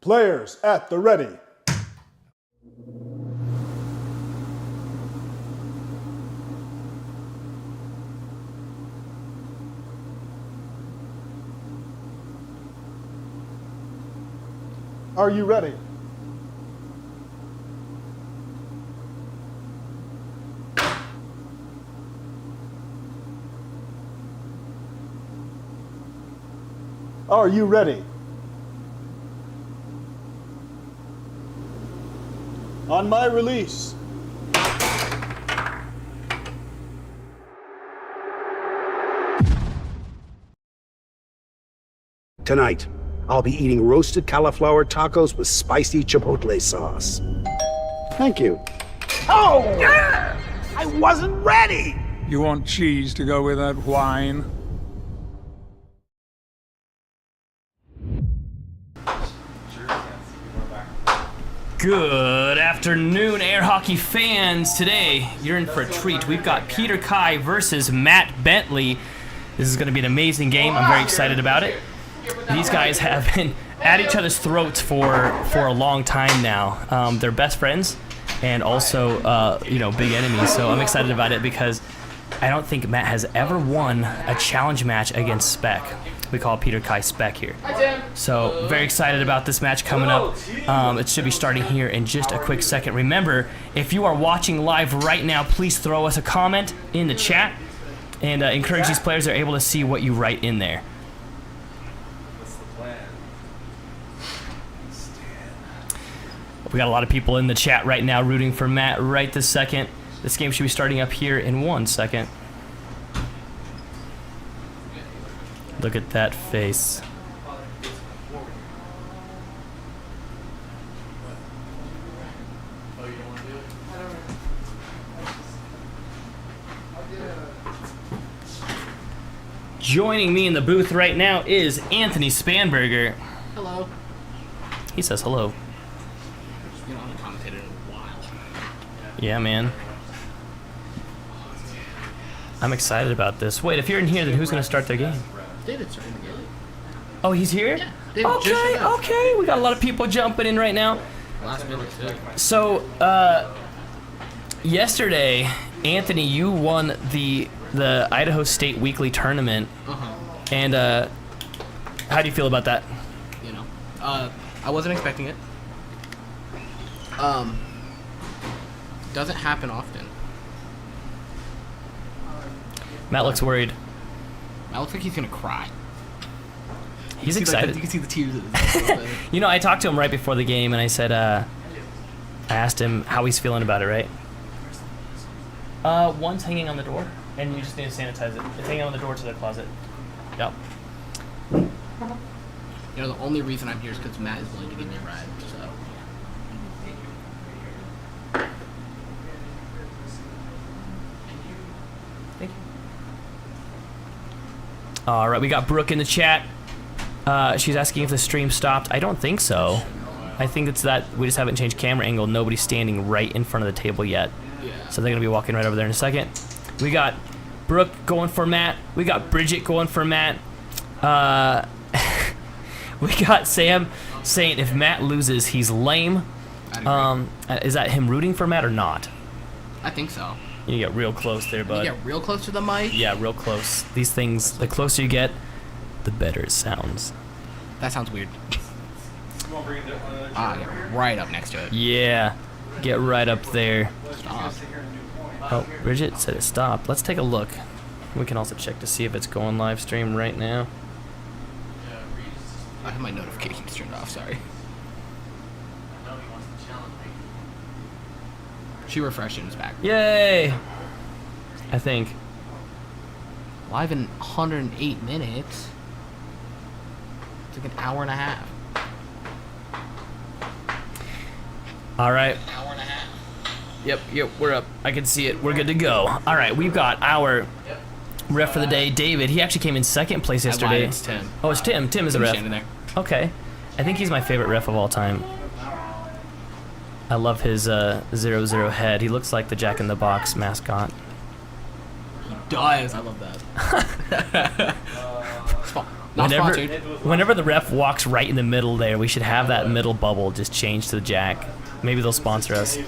Players at the ready. Are you ready? Are you ready? On my release. Tonight, I'll be eating roasted cauliflower tacos with spicy chipotle sauce. Thank you. Oh! Yeah! I wasn't ready! You want cheese to go with that wine? Good afternoon, air hockey fans. Today, you're in for a treat. We've got Peter Kai versus Mat Bentley. This is going to be an amazing game. I'm very excited about it. These guys have been at each other's throats for a long time now. They're best friends and also, big enemies. So I'm excited about it because I don't think Matt has ever won a challenge match against Spec. We call Peter Kai Spec here. So very excited about this match coming up. It should be starting here in just a quick second. Remember, if you are watching live right now, please throw us a comment in the chat and encourage these players. They're able to see what you write in there. What's the plan? We got a lot of people in the chat right now rooting for Matt right this second. This game should be starting up here in 1 second. Look at that face. Joining me in the booth right now is Anthony Spanberger. Hello. He says hello. You know, I haven't commentated in a while. Yeah, man. I'm excited about this. Wait, if you're in here, then who's going to start their game? David's starting the game. Oh, he's here? Yeah, David just showed up. Okay. We got a lot of people jumping in right now. Last minute too. So, yesterday, Anthony, you won the Idaho State Weekly Tournament. Uh-huh. And how do you feel about that? You know, I wasn't expecting it. Doesn't happen often. Matt looks worried. Matt looks like he's gonna cry. He's You excited. can see the tears in his eyes. You know, I talked to him right before the game, and I said, I asked him how he's feeling about it, right? One's hanging on the door, and you just need to sanitize it. It's hanging on the door to the closet. Yep. You know, the only reason I'm here is because Matt is willing to give me a ride. So. Thank you. All right, we got Brooke in the chat. She's asking if the stream stopped. I don't think so. I think it's that we just haven't changed camera angle. Nobody's standing right in front of the table yet. Yeah. So they're going to be walking right over there in a second. We got Brooke going for Matt. We got Bridget going for Matt. We got Sam saying if Matt loses, he's lame. Is that him rooting for Matt or not? I think so. You get real close there, bud. You get real close to the mic. Yeah, real close. These things, the closer you get, the better it sounds. That sounds weird. Get right up next to it. Yeah, get right up there. Stop. Oh, Bridget said it stopped. Let's take a look. We can also check to see if it's going live stream right now. I have my notifications turned off, sorry. She refreshed and it's back. Yay! I think. Live in 108 minutes. It's like an hour and a half. All right. Hour and a half. Yep, we're up. I can see it. We're good to go. All right, we've got our ref for the day, David. He actually came in second place yesterday. It's Tim. Oh, it's Tim. Tim is the Tim's ref. standing there. Okay. I think he's my favorite ref of all time. I love his 0-0 head. He looks like the Jack in the Box mascot. He does. I love that. Not Whenever, sponsored. whenever the ref walks right in the middle there, we should have that middle bubble just change to the Jack. Maybe they'll sponsor us. Do you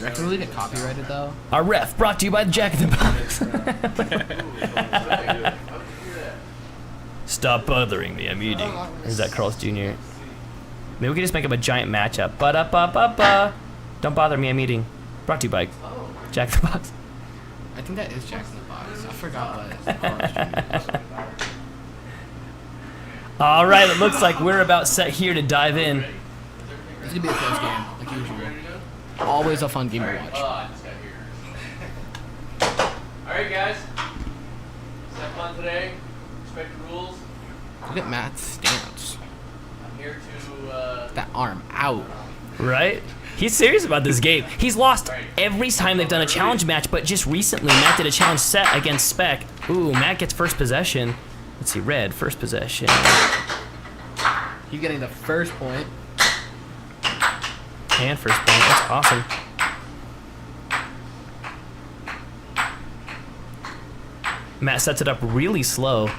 reckon we'll get copyrighted though? Our ref brought to you by the Jack in the Box. Stop bothering me, I'm eating. Is that Carl's Jr.? Maybe we can just make up a giant matchup. Ba-da-ba-ba-ba. Don't bother me, I'm eating. Brought to you by Jack in the Box. I think that is Jack in the Box. I forgot what Carl's Jr. is. All right, it looks like we're about set here to dive in. It's gonna be a close game, like usual. Always a fun game to watch. Alright, guys. Let's have fun today. Respect the rules. Look at Matt's stance. I'm here to, That arm out. Right? He's serious about this game. He's lost every time they've done a challenge match, but just recently, Matt did a challenge set against Spec. Ooh, Matt gets first possession. Let's see, red, first possession. He's getting the first point. And first point, that's awesome. Matt sets it up really slow.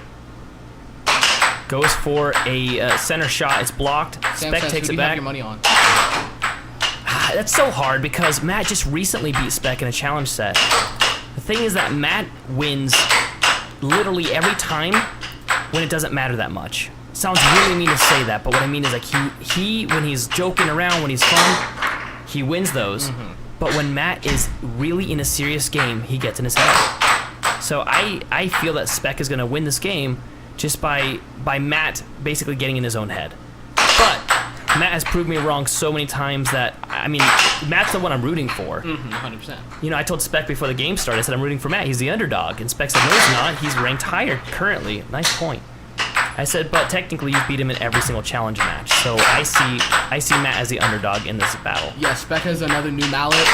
Goes for a center shot, it's blocked. Sam Spec says, takes who it do you have back. your money on? That's so hard because Matt just recently beat Spec in a challenge set. The thing is that Matt wins literally every time when it doesn't matter that much. Sounds really mean to say that, but what I mean is like he when he's joking around, when he's fun, he wins those. But when Matt is really in a serious game, he gets in his head. So I feel that Spec is gonna win this game just by Matt basically getting in his own head. But Matt has proved me wrong so many times that, I mean, Matt's the one I'm rooting for. 100%. You know, I told Spec before the game started, I said I'm rooting for Matt, he's the underdog. And Spec said, no he's not, he's ranked higher currently. Nice point. I said, but technically you beat him in every single challenge match. So I see Matt as the underdog in this battle. Yeah, Spec has another new mallet.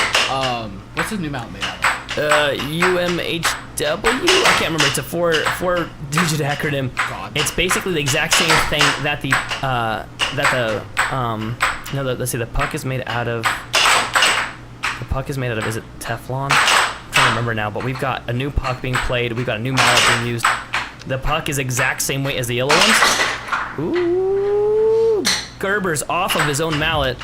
What's his new mallet made out of? UMHW? I can't remember. It's a four-digit acronym. God. It's basically the exact same thing that let's see, the puck is made out of. The puck is made out of. Is it Teflon? I'm trying to remember now. But we've got a new puck being played. We've got a new mallet being used. The puck is exact same weight as the yellow ones. Ooh, Gerber's off of his own mallet.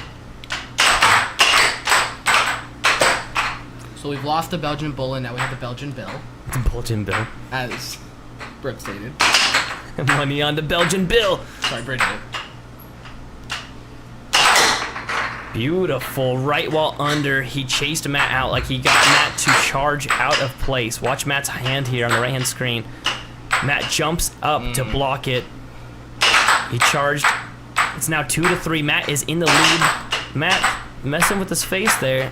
So we've lost the Belgian Bull and now we have the Belgian Bill, The Belgian Bill. as Brooke stated. Money on the Belgian Bill. Sorry, Bridget. Beautiful. Right wall under. He chased Matt out like he got Matt to charge out of place. Watch Matt's hand here on the right-hand screen. Matt jumps up to block it. He charged. It's now 2-3. Matt is in the lead. Matt messing with his face there.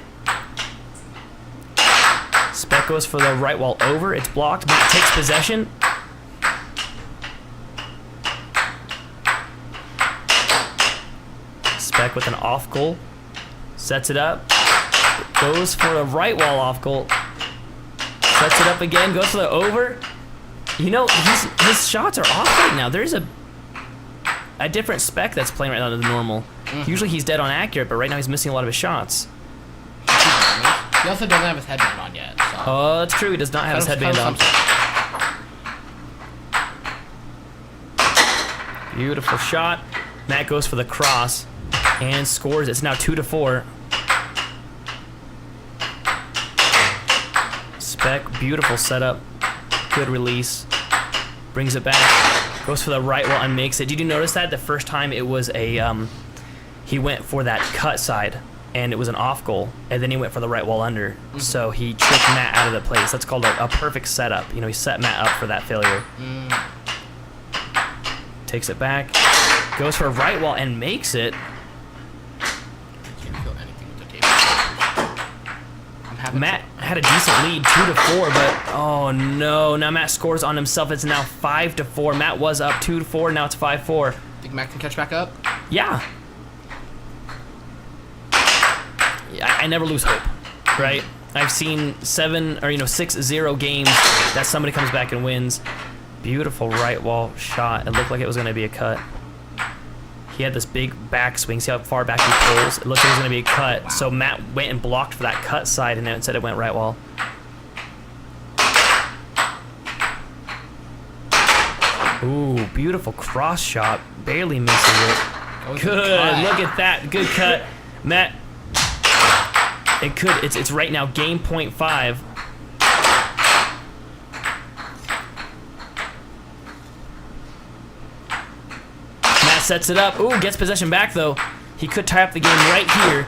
Spec goes for the right wall over. It's blocked. Matt takes possession. Spec with an off goal. Sets it up. Goes for a right wall off goal. Sets it up again. Goes for the over. You know, his shots are off right now. There's a different Spec that's playing right now than normal. Usually he's dead on accurate, but right now he's missing a lot of his shots. He also doesn't have his headband on yet. So. Oh, that's true. He does not have his headband on. Beautiful shot. Matt goes for the cross and scores. It's now 2-4. Spec, beautiful setup. Good release. Brings it back. Goes for the right wall and makes it. Did you notice that? The first time it was a, he went for that cut side and it was an off goal, and then he went for the right wall under. So he tricked Matt out of the place. That's called a perfect setup. You know, he set Matt up for that failure. Takes it back. Goes for a right wall and makes it. Can't feel anything with the table. Matt had a decent lead, 2-4, but oh no, now Matt scores on himself. It's now 5-4. Matt was up 2-4, now it's 5-4. Think Matt can catch back up? Yeah. I never lose hope, right? I've seen 6-0 games that somebody comes back and wins. Beautiful right wall shot. It looked like it was gonna be a cut. He had this big backswing. See how far back he pulls? It looked like it was gonna be a cut. Wow. So Matt went and blocked for that cut side, and then instead it went right wall. Ooh, beautiful cross shot. Barely misses it. Good. Look at that. Good cut. Matt. It could. It's right now game point 5. Matt sets it up. Ooh, gets possession back though. He could tie up the game right here.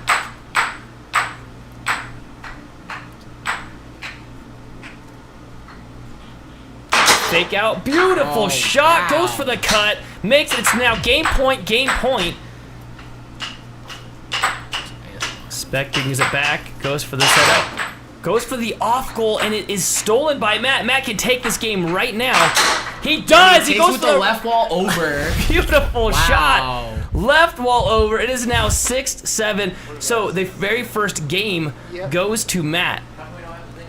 Fake out. Beautiful shot. Wow. Goes for the cut. Makes it. It's now game point. Game point. Spec brings it back. Goes for the setup. Goes for the off goal, and it is stolen by Matt. Matt can take this game right now. He does. He goes with for the left wall over. Beautiful shot. Wow. Left wall over. It is now 6-7. So the very first game goes to Matt.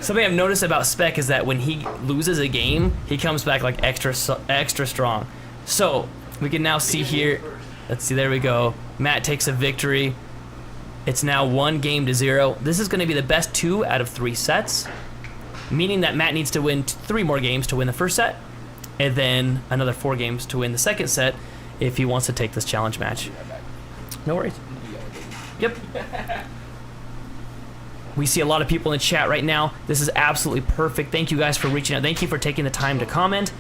Something I've noticed about Spec is that when he loses a game, he comes back like extra strong. So we can now see here. Let's see. There we go. Matt takes a victory. It's now 1-0. This is going to be the best 2 out of 3 sets, meaning that Matt needs to win 3 more games to win the first set, and then another 4 games to win the second set if he wants to take this challenge match. No worries. Yep. We see a lot of people in the chat right now. This is absolutely perfect. Thank you guys for reaching out. Thank you for taking the time to comment.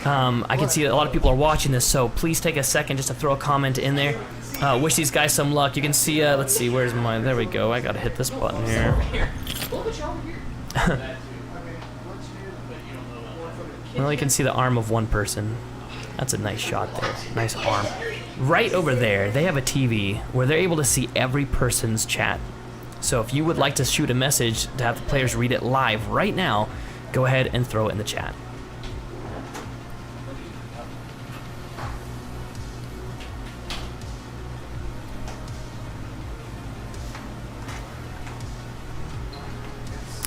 I can see that a lot of people are watching this, so please take a second just to throw a comment in there. Wish these guys some luck. You can see, let's see, where's my, there we go. I gotta hit this button here. Well, you can see the arm of one person. That's a nice shot there. Nice arm. Right over there, they have a TV where they're able to see every person's chat. So if you would like to shoot a message to have the players read it live right now, go ahead and throw it in the chat.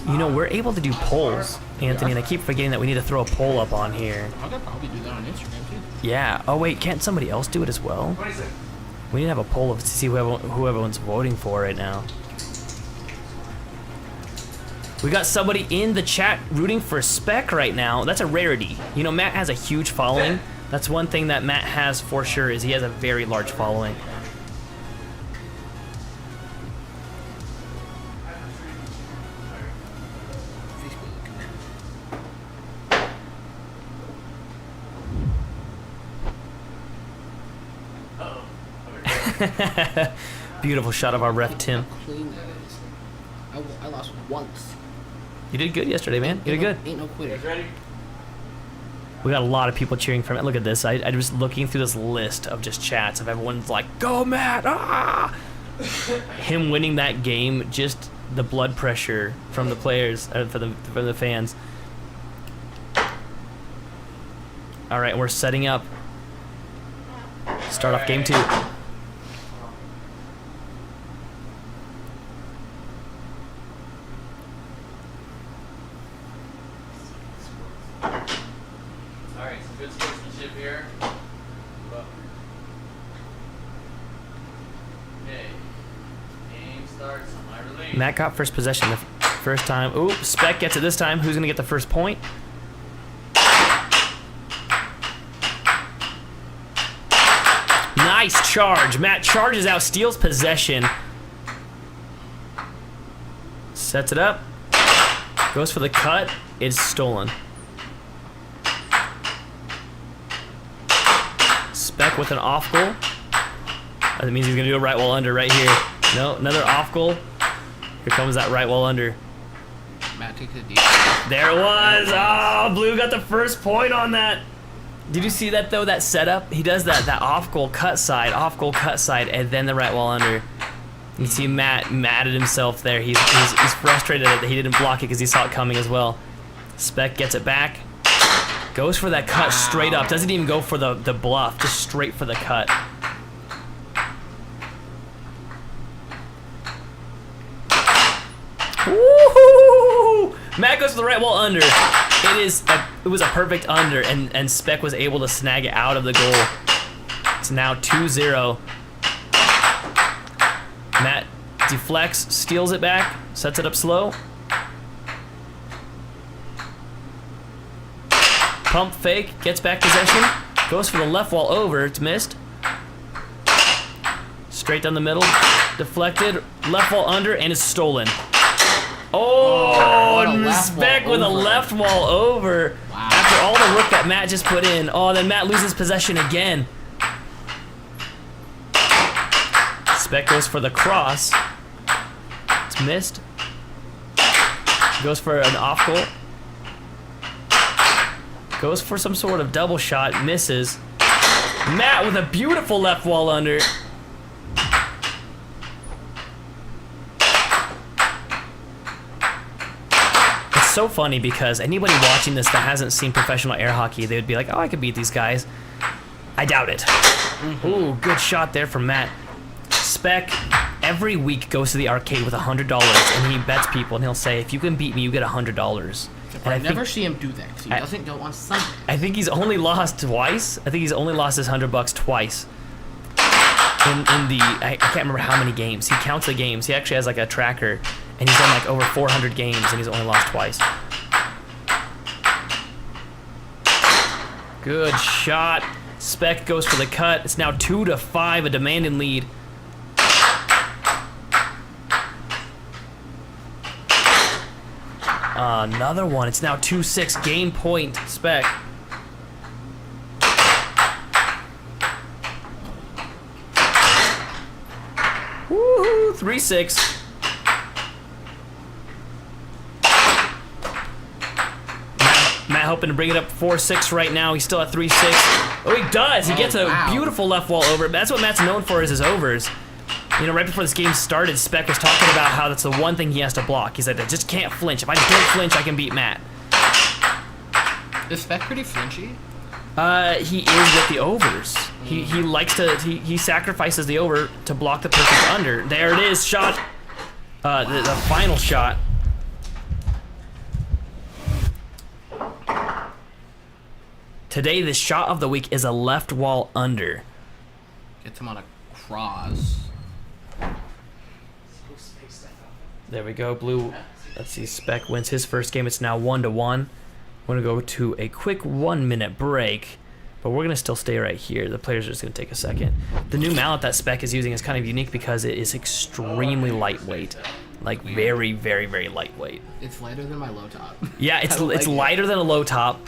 You know, we're able to do polls, Anthony, and I keep forgetting that we need to throw a poll up on here. I could probably do that on Instagram too. Yeah. Oh wait, can't somebody else do it as well? We need to have a poll to see who everyone's voting for right now. We got somebody in the chat rooting for Spec right now. That's a rarity. You know, Matt has a huge following. That's one thing that Matt has for sure, is he has a very large following. Beautiful shot of our ref Tim. How clean that is. I lost once. You did good yesterday, man. You did good. Ain't no quitter. Ready? We got a lot of people cheering for it. Look at this. I was looking through this list of just chats of everyone's like, "Go Matt!" Ah! Him winning that game, just the blood pressure from the players, from the fans. All right, we're setting up. Start off game 2. Alright, some good sportsmanship here. Okay. Game starts on my release. Matt got first possession the first time. Ooh, Spec gets it this time. Who's gonna get the first point? Nice charge. Matt charges out, steals possession. Sets it up. Goes for the cut. It's stolen. Spec with an off goal. That means he's gonna do a right wall under right here. No, another off goal. Here comes that right wall under. Matt takes it deep. There it was. Oh, Blue got the first point on that. Did you see that though? That setup. He does that off goal cut side, and then the right wall under. You can see Matt mad at himself there. He's frustrated that he didn't block it because he saw it coming as well. Spec gets it back. Goes for that cut straight up. Doesn't even go for the bluff. Just straight for the cut. Woo-hoo! Matt goes for the right wall under. It was a perfect under, and Spec was able to snag it out of the goal. It's now 2-0. Matt deflects, steals it back, sets it up slow. Pump fake, gets back possession. Goes for the left wall over. It's missed. Straight down the middle. Deflected. Left wall under, and it's stolen. Oh, a left Spec wall with a over. left wall over. Wow. After all the work that Matt just put in. Oh, then Matt loses possession again. Spec goes for the cross. It's missed. Goes for an off goal. Goes for some sort of double shot. Misses. Matt with a beautiful left wall under. It's so funny because anybody watching this that hasn't seen professional air hockey, they would be like, oh, I could beat these guys. I doubt it. Ooh, good shot there from Matt. Spec every week goes to the arcade with $100 and he bets people and he'll say, if you can beat me, you get $100. I never see him do that because he doesn't go on Sunday. I think he's only lost twice. I think he's only lost his $100 twice. In the, I can't remember how many games. He counts the games. He actually has like a tracker and he's done like over 400 games and he's only lost twice. Good shot. Spec goes for the cut. It's now 2-5, a demanding lead. Another one. It's now 2-6. Game point. Spec. Woohoo! 3-6. Matt hoping to bring it up 4-6 right now. He's still at 3-6. Oh, he does. He gets a beautiful left wall over. That's what Matt's known for is his overs. You know, right before this game started, Spec was talking about how that's the one thing he has to block. He said, I just can't flinch. If I just don't flinch, I can beat Matt. Is Spec pretty flinchy? He is with the overs. He likes to, he sacrifices the over to block the perfect under. There it is, shot. The final shot. Today, the shot of the week is a left wall under. Gets him on a cross. There we go, blue. Let's see, Spec wins his first game. It's now 1-1. We're gonna go to a quick 1-minute break, but we're gonna still stay right here. The players are just gonna take a second. The new mallet that Spec is using is kind of unique because it is extremely lightweight. Like very, very, very lightweight. It's lighter than my low top. Yeah, it's lighter than a low top.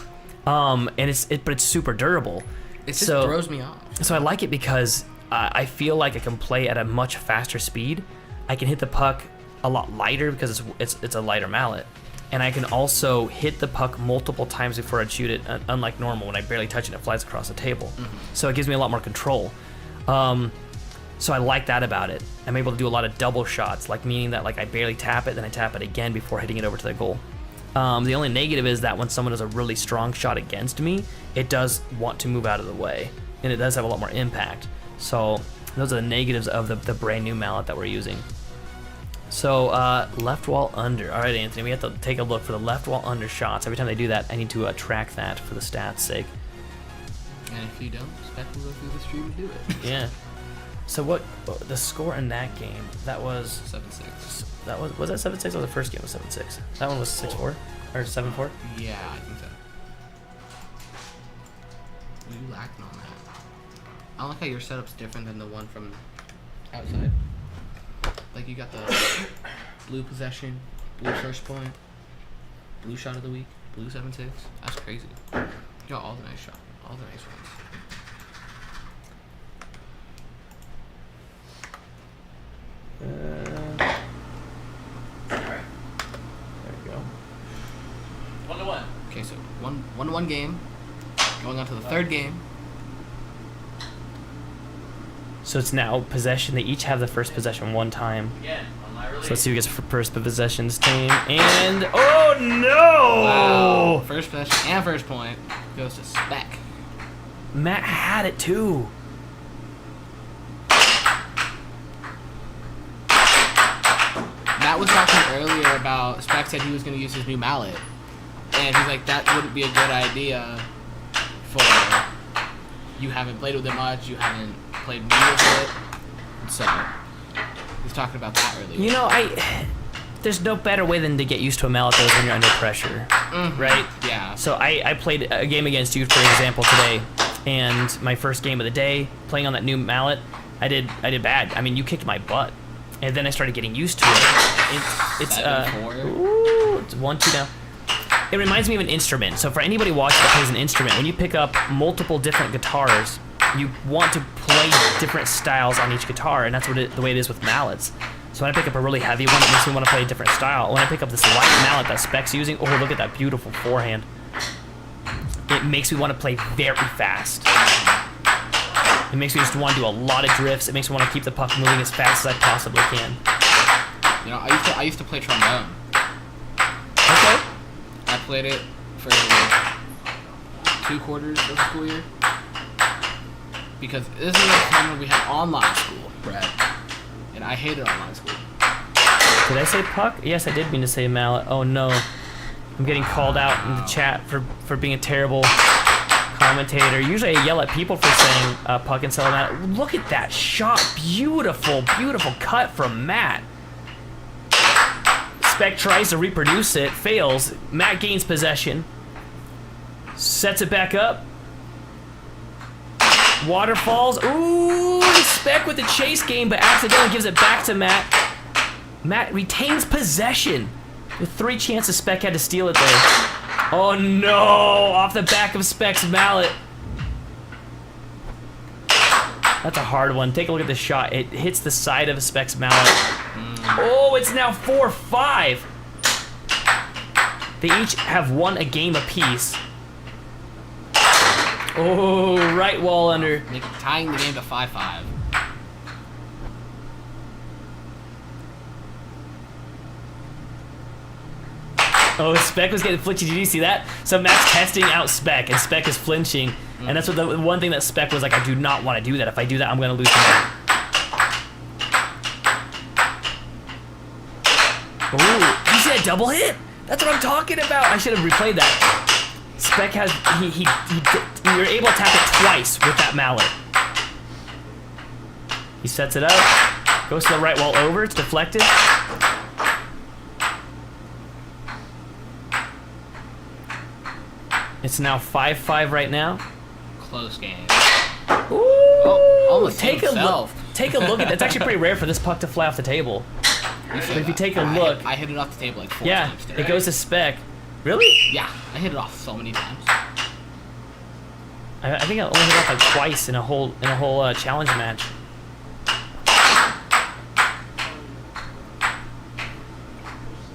And but it's super durable. It just throws me off. So I like it because I feel like I can play at a much faster speed. I can hit the puck a lot lighter because it's a lighter mallet, and I can also hit the puck multiple times before I shoot it. Unlike normal, when I barely touch it, it flies across the table. So it gives me a lot more control. So I like that about it. I'm able to do a lot of double shots, like meaning that like I barely tap it, then I tap it again before hitting it over to the goal. The only negative is that when someone does a really strong shot against me, it does want to move out of the way, and it does have a lot more impact. So those are the negatives of the brand new mallet that we're using. So left wall under. All right, Anthony, we have to take a look for the left wall under shots. Every time they do that, I need to track that for the stats' sake. And if you don't, Spec will go through the stream and do it. Yeah. So what the score in that game? That was 7-6. that was that 7-6 or the first game was 7-6? That one was 6-4 or 7-4? Yeah, I think so. What are you lacking on that? I don't like how your setup's different than the one from outside. Like you got the blue possession, blue first point, blue shot of the week, blue 7-6. That's crazy. You got all the nice shots, all the nice ones. There we go. 1-1. Okay, so 1-1 game. Going on to the third game. So it's now possession. They each have the first possession one time. Again, on my release. So let's see who gets first possession this team. And oh no! Wow. First possession and first point goes to Spec. Matt had it too. Matt was talking earlier about Spec said he was going to use his new mallet, and he's like, that wouldn't be a good idea for you haven't played with it much, you haven't played me with it, so he's talking about that earlier. You know, there's no better way than to get used to a mallet though when you're under pressure, right? Yeah. So I played a game against you, for example, today, and my first game of the day, playing on that new mallet, I did bad. I mean, you kicked my butt. And then I started getting used to it. It's 7-4. Ooh, it's 1-2 now. It reminds me of an instrument. So for anybody watching that plays an instrument, when you pick up multiple different guitars, you want to play different styles on each guitar, and that's what the way it is with mallets. So when I pick up a really heavy one, it makes me want to play a different style. When I pick up this light mallet that Spec's using, oh, look at that beautiful forehand. It makes me want to play very fast. It makes me just want to do a lot of drifts. It makes me want to keep the puck moving as fast as I possibly can. You know, I used to play trombone. Okay. I played it for 2 quarters of the school year. Because this is the time when we had online school, Brad. And I hated online school. Did I say puck? Yes, I did mean to say mallet. Oh no. I'm getting called out in the chat for being a terrible commentator. Usually I yell at people for saying puck instead of mallet. Look at that shot. Beautiful, beautiful cut from Matt. Spec tries to reproduce it, fails. Matt gains possession. Sets it back up. Waterfalls. Ooh, Spec with the chase game, but accidentally gives it back to Matt. Matt retains possession. With 3 chances, Spec had to steal it there. Oh no! Off the back of Spec's mallet. That's a hard one. Take a look at the shot. It hits the side of Spec's mallet. Oh, it's now 4-5. They each have won a game apiece. Oh, right wall under. Tying the game to 5-5. Oh, Spec was getting flinchy. Did you see that? So Matt's testing out Spec, and Spec is flinching. And that's what the one thing that Spec was like, I do not want to do that. If I do that, I'm going to lose the game. Oh, you see that double hit? That's what I'm talking about. I should have replayed that. Spec has, you're able to tap it twice with that mallet. He sets it up, goes to the right wall over, it's deflected. It's now 5-5 right now. Close game. Ooh, almost take a himself. look. Take a look at that. It's actually pretty rare for this puck to fly off the table. But if you take a look, I hit it off the table like 4 yeah, times today. it goes to Spec. Really? Yeah, I hit it off so many times. I think I only hit it off like twice in a whole challenge match.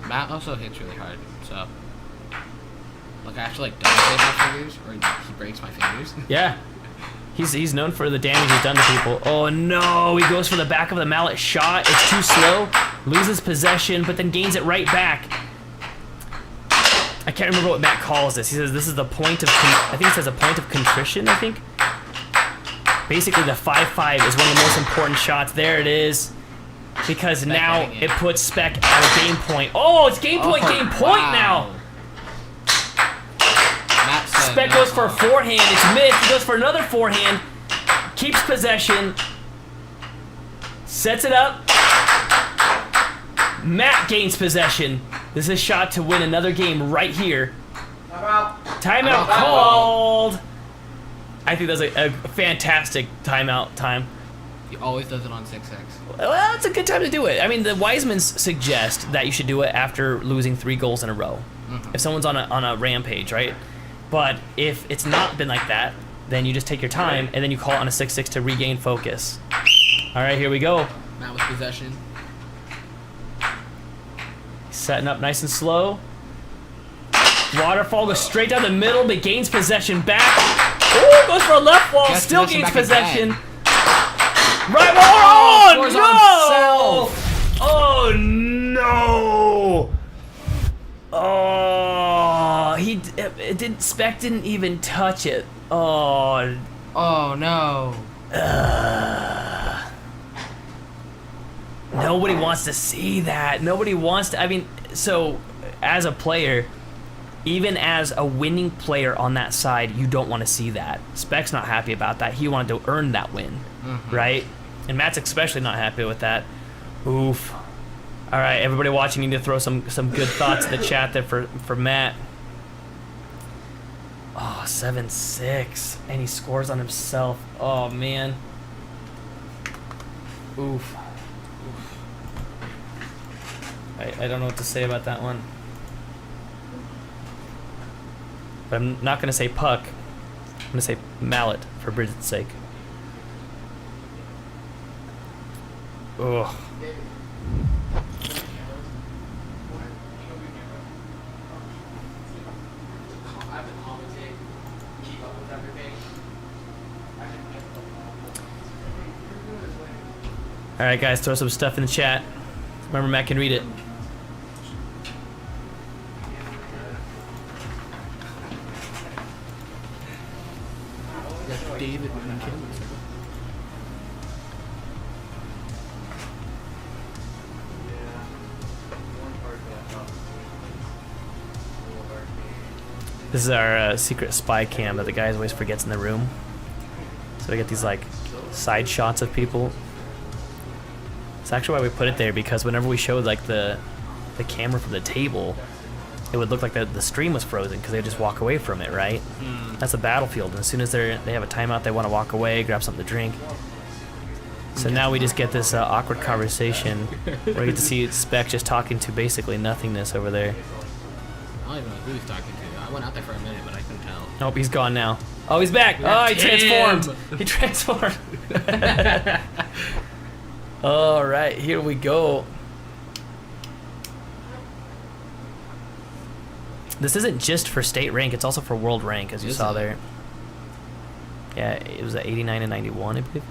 Matt also hits really hard, so like I have to like double tape my fingers, or he breaks my fingers. Yeah. He's known for the damage he's done to people. Oh no, he goes for the back of the mallet shot. It's too slow. Loses possession, but then gains it right back. I can't remember what Matt calls this. He says this is the point of, I think it says a point of contrition, I think. Basically the 5-5 is one of the most important shots. There it is. Because Spec now it puts Spec at a game point. Oh, it's game point now. Spec goes for a forehand, it's missed, he goes for another forehand, keeps possession, sets it up, Matt gains possession. This is a shot to win another game right here. Timeout called! I think that's a fantastic timeout time. He always does it on 6-6. Well, it's a good time to do it. I mean, the Wisemans suggest that you should do it after losing 3 goals in a row. If someone's on a rampage, right? But if it's not been like that, then you just take your time and then you call it on a 6-6 to regain focus. All right, here we go. Matt with possession. Setting up nice and slow. Waterfall goes straight down the middle, but gains possession back. Ooh, goes for a left wall, Gets still possession gains back possession. again. Right wall, Scores on oh himself. no! Oh no! Oh, Spec didn't even touch it. Oh. Oh no. Nobody wants to see that. Nobody wants to, I mean, so as a player, even as a winning player on that side, you don't want to see that. Spec's not happy about that. He wanted to earn that win, right? And Matt's especially not happy with that. Oof. All right, everybody watching, you need to throw some good thoughts in the chat there for Matt. Oh, 7-6. And he scores on himself. Oh, man. Oof. I don't know what to say about that one. But I'm not going to say puck. I'm going to say mallet for Bridget's sake. Ugh. Alright guys, throw some stuff in the chat. Remember, Matt can read it. David This is our secret spy cam that the guy always forgets in the room. So we get these like side shots of people. It's actually why we put it there, because whenever we showed like the camera from the table, it would look like the stream was frozen because they just walk away from it, right? That's a battlefield, and as soon as they have a timeout, they want to walk away, grab something to drink. So now we just get this awkward conversation where we get to see Spec just talking to basically nothingness over there. I don't even know who he's talking to. I went out there for a minute, but I couldn't tell. Nope, he's gone now. Oh, he's back! Oh, he transformed! He transformed! Alright, here we go. This isn't just for state rank, it's also for world rank, as you saw there. Yeah, it was at 89 and 91, I believe.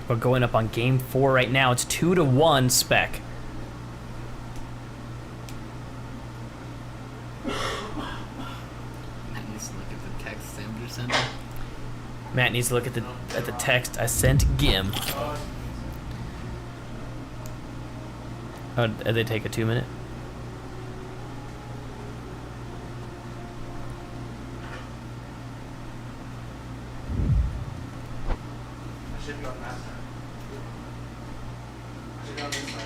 We're going up on game 4 right now. It's 2-1 Spec. Matt needs to look at the text Sam just sent me. Matt needs to look at the text I sent Gim. Oh, did they take a 2-minute? Should be on that side. Should be on this side.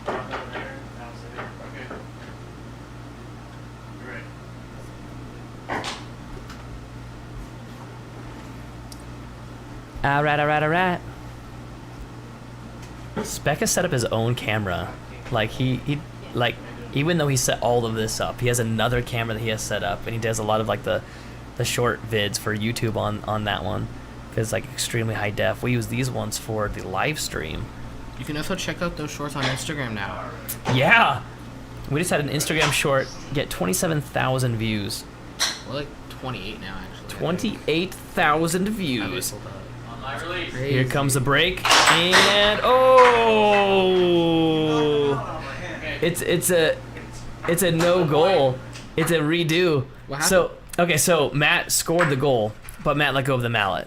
Over there, downstairs. Okay. You're right. Alright. Spec has set up his own camera. Like he like, even though he set all of this up, he has another camera that he has set up, and he does a lot of like the short vids for YouTube on that one. Because like extremely high def. We use these ones for the live stream. You can also check out those shorts on Instagram now. Yeah, we just had an Instagram short get 27,000 views. We're like 28 now, actually. 28,000 views. On my release. Here comes the break, and oh, it's a no goal. It's a redo. What happened? So Matt scored the goal, but Matt let go of the mallet.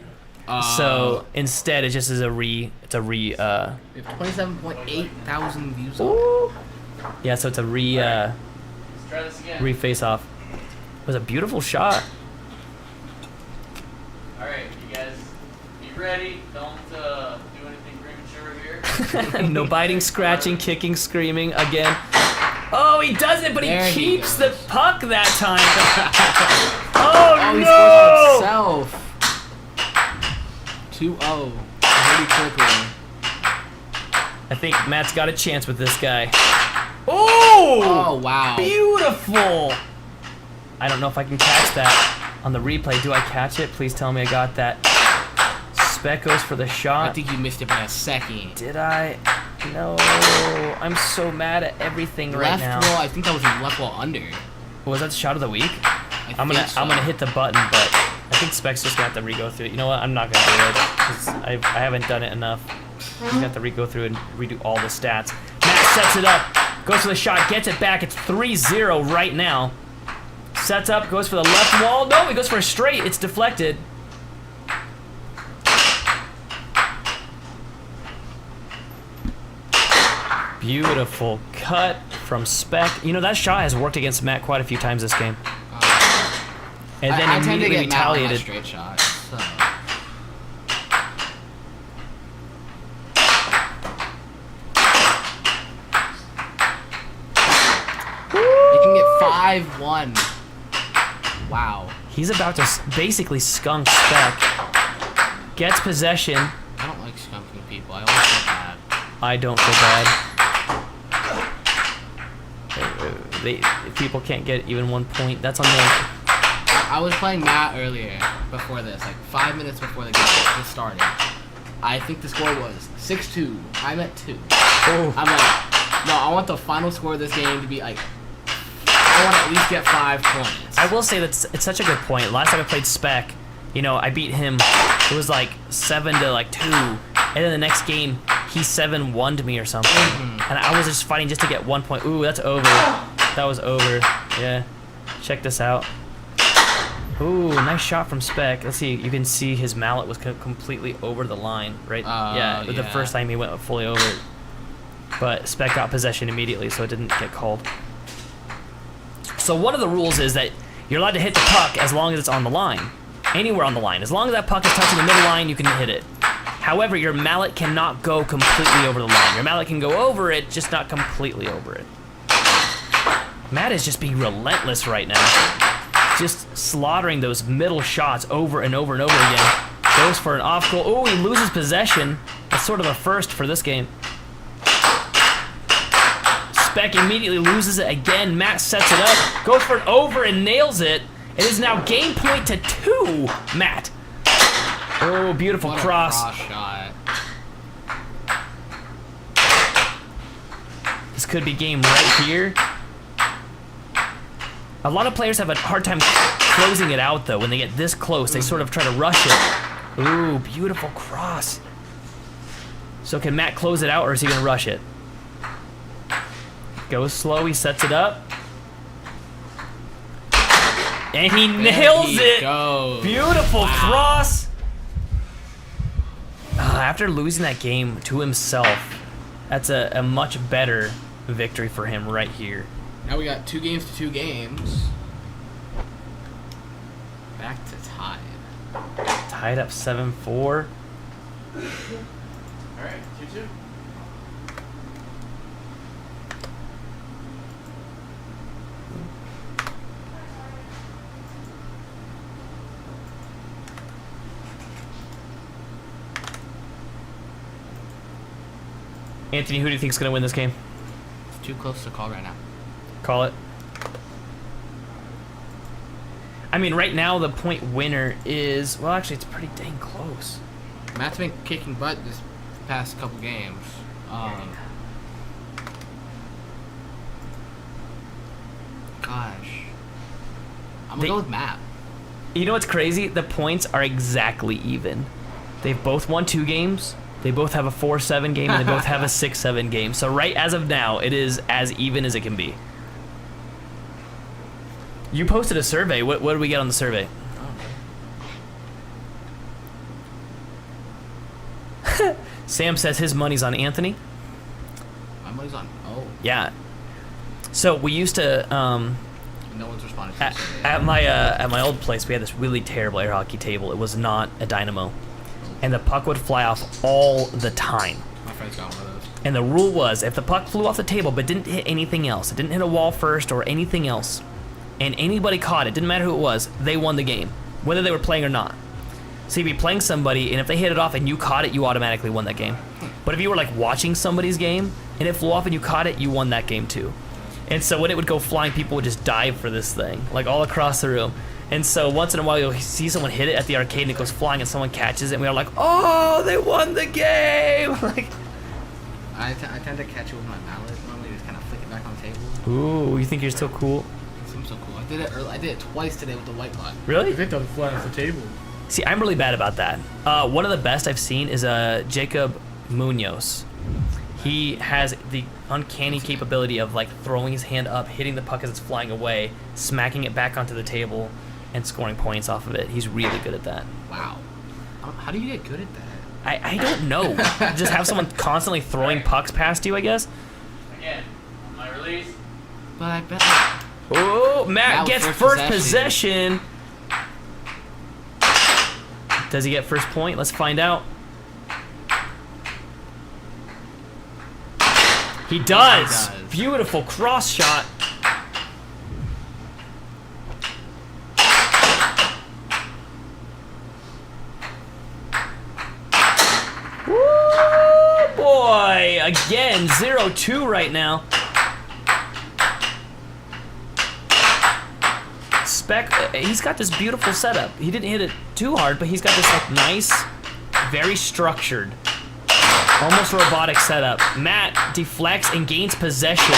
So instead, it just is we have 27.8 thousand views on Ooh. Yeah, so it's a Let's try this again. face off. It was a beautiful shot. Alright, you guys be ready. Don't do anything premature here. No biting, scratching, kicking, screaming again. Oh, he does it, but There he he keeps goes. the puck that time. Oh, he no! scores on himself. 2-0. Pretty quickly. I think Matt's got a chance with this guy. Oh! Oh, wow. Beautiful! I don't know if I can catch that on the replay. Do I catch it? Please tell me I got that. Spec goes for the I shot. think you missed it by a second. Did I? No. I'm so mad at everything right Left now. wall, I think that was left wall under. Was that the shot of the week? I'm think so. gonna hit the button, but I think Spec's just gonna have to re-go through it. You know what? I'm not gonna do it, 'cause I haven't done it enough. He's gonna have to re-go through and redo all the stats. Matt sets it up, goes for the shot, gets it back. It's 3-0 right now. Sets up, goes for the left wall. No, he goes for a straight. It's deflected. Beautiful cut from Spec. You know, that shot has worked against Matt quite a few times this game. And then I tend to immediately get Matt on my retaliated. straight shots. So. You can get 5-1. Wow. He's about to basically skunk Spec. Gets possession. I don't like skunking people. I always feel bad. I don't feel bad. People can't get even 1 point. That's on them. I was playing Matt earlier before this, like 5 minutes before the game just started. I think the score was 6-2. I'm at 2. Oh. I'm like, no, I want the final score of this game to be like, I want to at least get 5 points. I will say that it's such a good point. Last time I played Spec, you know, I beat him. It was like 7-2, and then the next game he 7-1'd me or something, and I was just fighting just to get 1 point. Ooh, that's over. That was over. Yeah, check this out. Ooh, nice shot from Spec. Let's see. You can see his mallet was completely over the line, right? Yeah, the first time he went fully over it. But Spec got possession immediately, so it didn't get called. So one of the rules is that you're allowed to hit the puck as long as it's on the line. Anywhere on the line. As long as that puck is touching the middle line, you can hit it. However, your mallet cannot go completely over the line. Your mallet can go over it, just not completely over it. Matt is just being relentless right now. Just slaughtering those middle shots over and over and over again. Goes for an off goal. Oh, he loses possession. That's sort of a first for this game. Spec immediately loses it again. Matt sets it up, goes for an over and nails it. It is now game point to 2, Matt. Oh, beautiful What a cross. shot. This could be game right here. A lot of players have a hard time closing it out, though. When they get this close, they sort of try to rush it. Ooh, beautiful cross. So can Matt close it out, or is he going to rush it? Goes slow, he sets it up. And he nails it! Goes. Beautiful cross! After losing that game to himself, that's a much better victory for him right here. Now we got 2 games to 2 games. Back to tied. Tied up 7-4. All right, 2-2. Anthony, who do you think is going to win this game? It's too close to call right now. Call it. I mean, right now the point winner is, well, actually, it's pretty dang close. Matt's been kicking butt this past couple games. Gosh. I'm gonna go with Matt. You know what's crazy? The points are exactly even. They've both won 2 games. They both have a 4-7 game, and they both have a 6-7 game. So right as of now, it is as even as it can be. You posted a survey. What did we get on the survey? Sam says his money's on Anthony. My money's on. Oh. Yeah. So we used to No one's responding to this. at my old place. We had this really terrible air hockey table. It was not a dynamo, and the puck would fly off all the time. My friend's got one of those. And the rule was, if the puck flew off the table but didn't hit anything else, it didn't hit a wall first or anything else, and anybody caught it, didn't matter who it was, they won the game, whether they were playing or not. So you'd be playing somebody, and if they hit it off and you caught it, you automatically won that game. But if you were like watching somebody's game, and it flew off and you caught it, you won that game too. And so when it would go flying, people would just dive for this thing, like all across the room. And so once in a while, you'll see someone hit it at the arcade, and it goes flying, and someone catches it, and we're like, oh, they won the game! Like, I tend to catch it with my mallet. Normally, just kind of flick it back on the table. ooh, you think you're so cool? It seems so cool. I did it early. I did it twice today with the white bot. Really? It doesn't fly off the table. See, I'm really bad about that. One of the best I've seen is Jacob Munoz. He has the uncanny capability of like throwing his hand up, hitting the puck as it's flying away, smacking it back onto the table, and scoring points off of it. He's really good at that. Wow. How do you get good at that? I don't know. Just have someone constantly throwing pucks past you, I guess. again. On my release. But I bet. Oh, Matt That was gets first first possession. Does he get first point? Let's find out. He does. does. Beautiful cross shot. Woo, boy. Again, 0-2 right now. Spec, he's got this beautiful setup. He didn't hit it too hard, but he's got this like nice, very structured, almost robotic setup. Matt deflects and gains possession.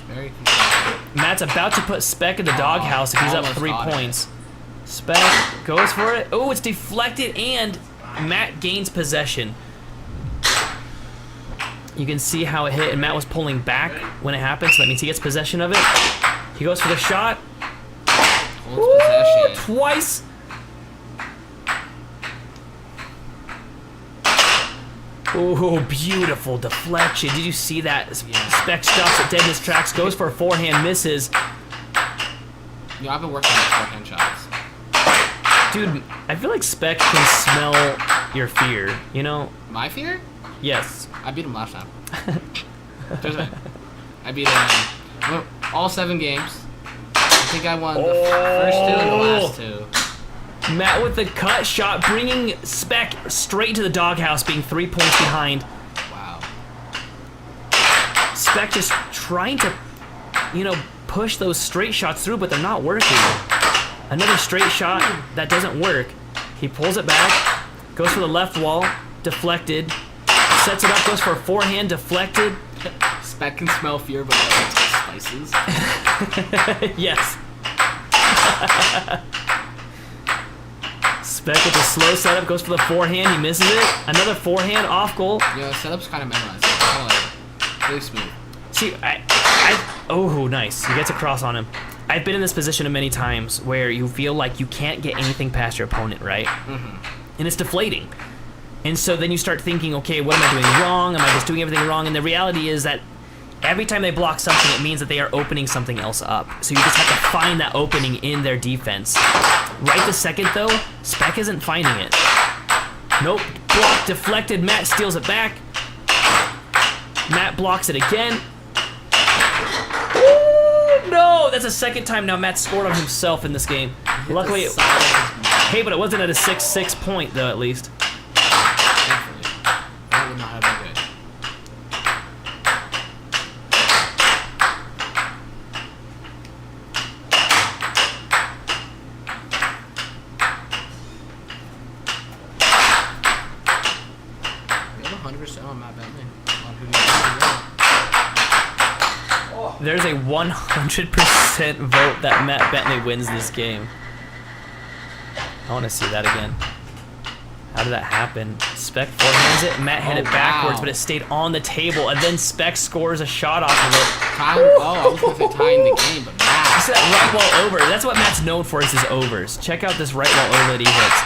Very controlled. Matt's about to put Spec in the doghouse if he's up almost 3 got it. points. Spec goes for it. Oh, it's deflected and Matt gains possession. You can see how it hit, and Matt was pulling back when it happened, so that means he gets possession of it. He goes for the shot. Holds possession. Twice. Oh, beautiful deflection. Did you see that? Spec stops it dead in his tracks, goes for a forehand, misses. You know, I've been working on forehand shots. Dude, I feel like Spec can smell your fear, you know? My fear? Yes. I beat him last time. I beat him all 7 games. I think I won the first 2 and the last 2. Matt with the cut shot, bringing Spec straight to the doghouse, being 3 points behind. Wow. Spec just trying to, you know, push those straight shots through, but they're not working. Another straight shot that doesn't work. He pulls it back, goes for the left wall, deflected, sets it up, goes for a forehand, deflected. Spec can smell fear, but like spices. Yes. Spec with a slow setup, goes for the forehand, he misses it. Another forehand, off goal. Yeah, the setup's kind of memorized. It's kind of like really smooth. See, oh, nice. He gets a cross on him. I've been in this position many times where you feel like you can't get anything past your opponent, right? Mm-hmm. And it's deflating. And so then you start thinking, okay, what am I doing wrong? Am I just doing everything wrong? And the reality is that every time they block something, it means that they are opening something else up. So you just have to find that opening in their defense. Right this second, though, Spec isn't finding it. Nope. Block, deflected. Matt steals it back. Matt blocks it again. Ooh, no! That's the second time now Matt scored on himself in this game. Luckily, hey, but it wasn't at a 6-6 point, though, at least. Thankfully. That would not have been good. We have 100% on Mat Bentley. On who There's a 100% vote that Mat Bentley wins this game. I want to see that again. How did that happen? Spec forehands it, Matt hit it backwards, wow. but it stayed on the table, and then Spec scores a shot off of it. I was going to say tying the game, but Matt. It's that right wall over. That's what Matt's known for, is his overs. Check out this right wall over that he hits.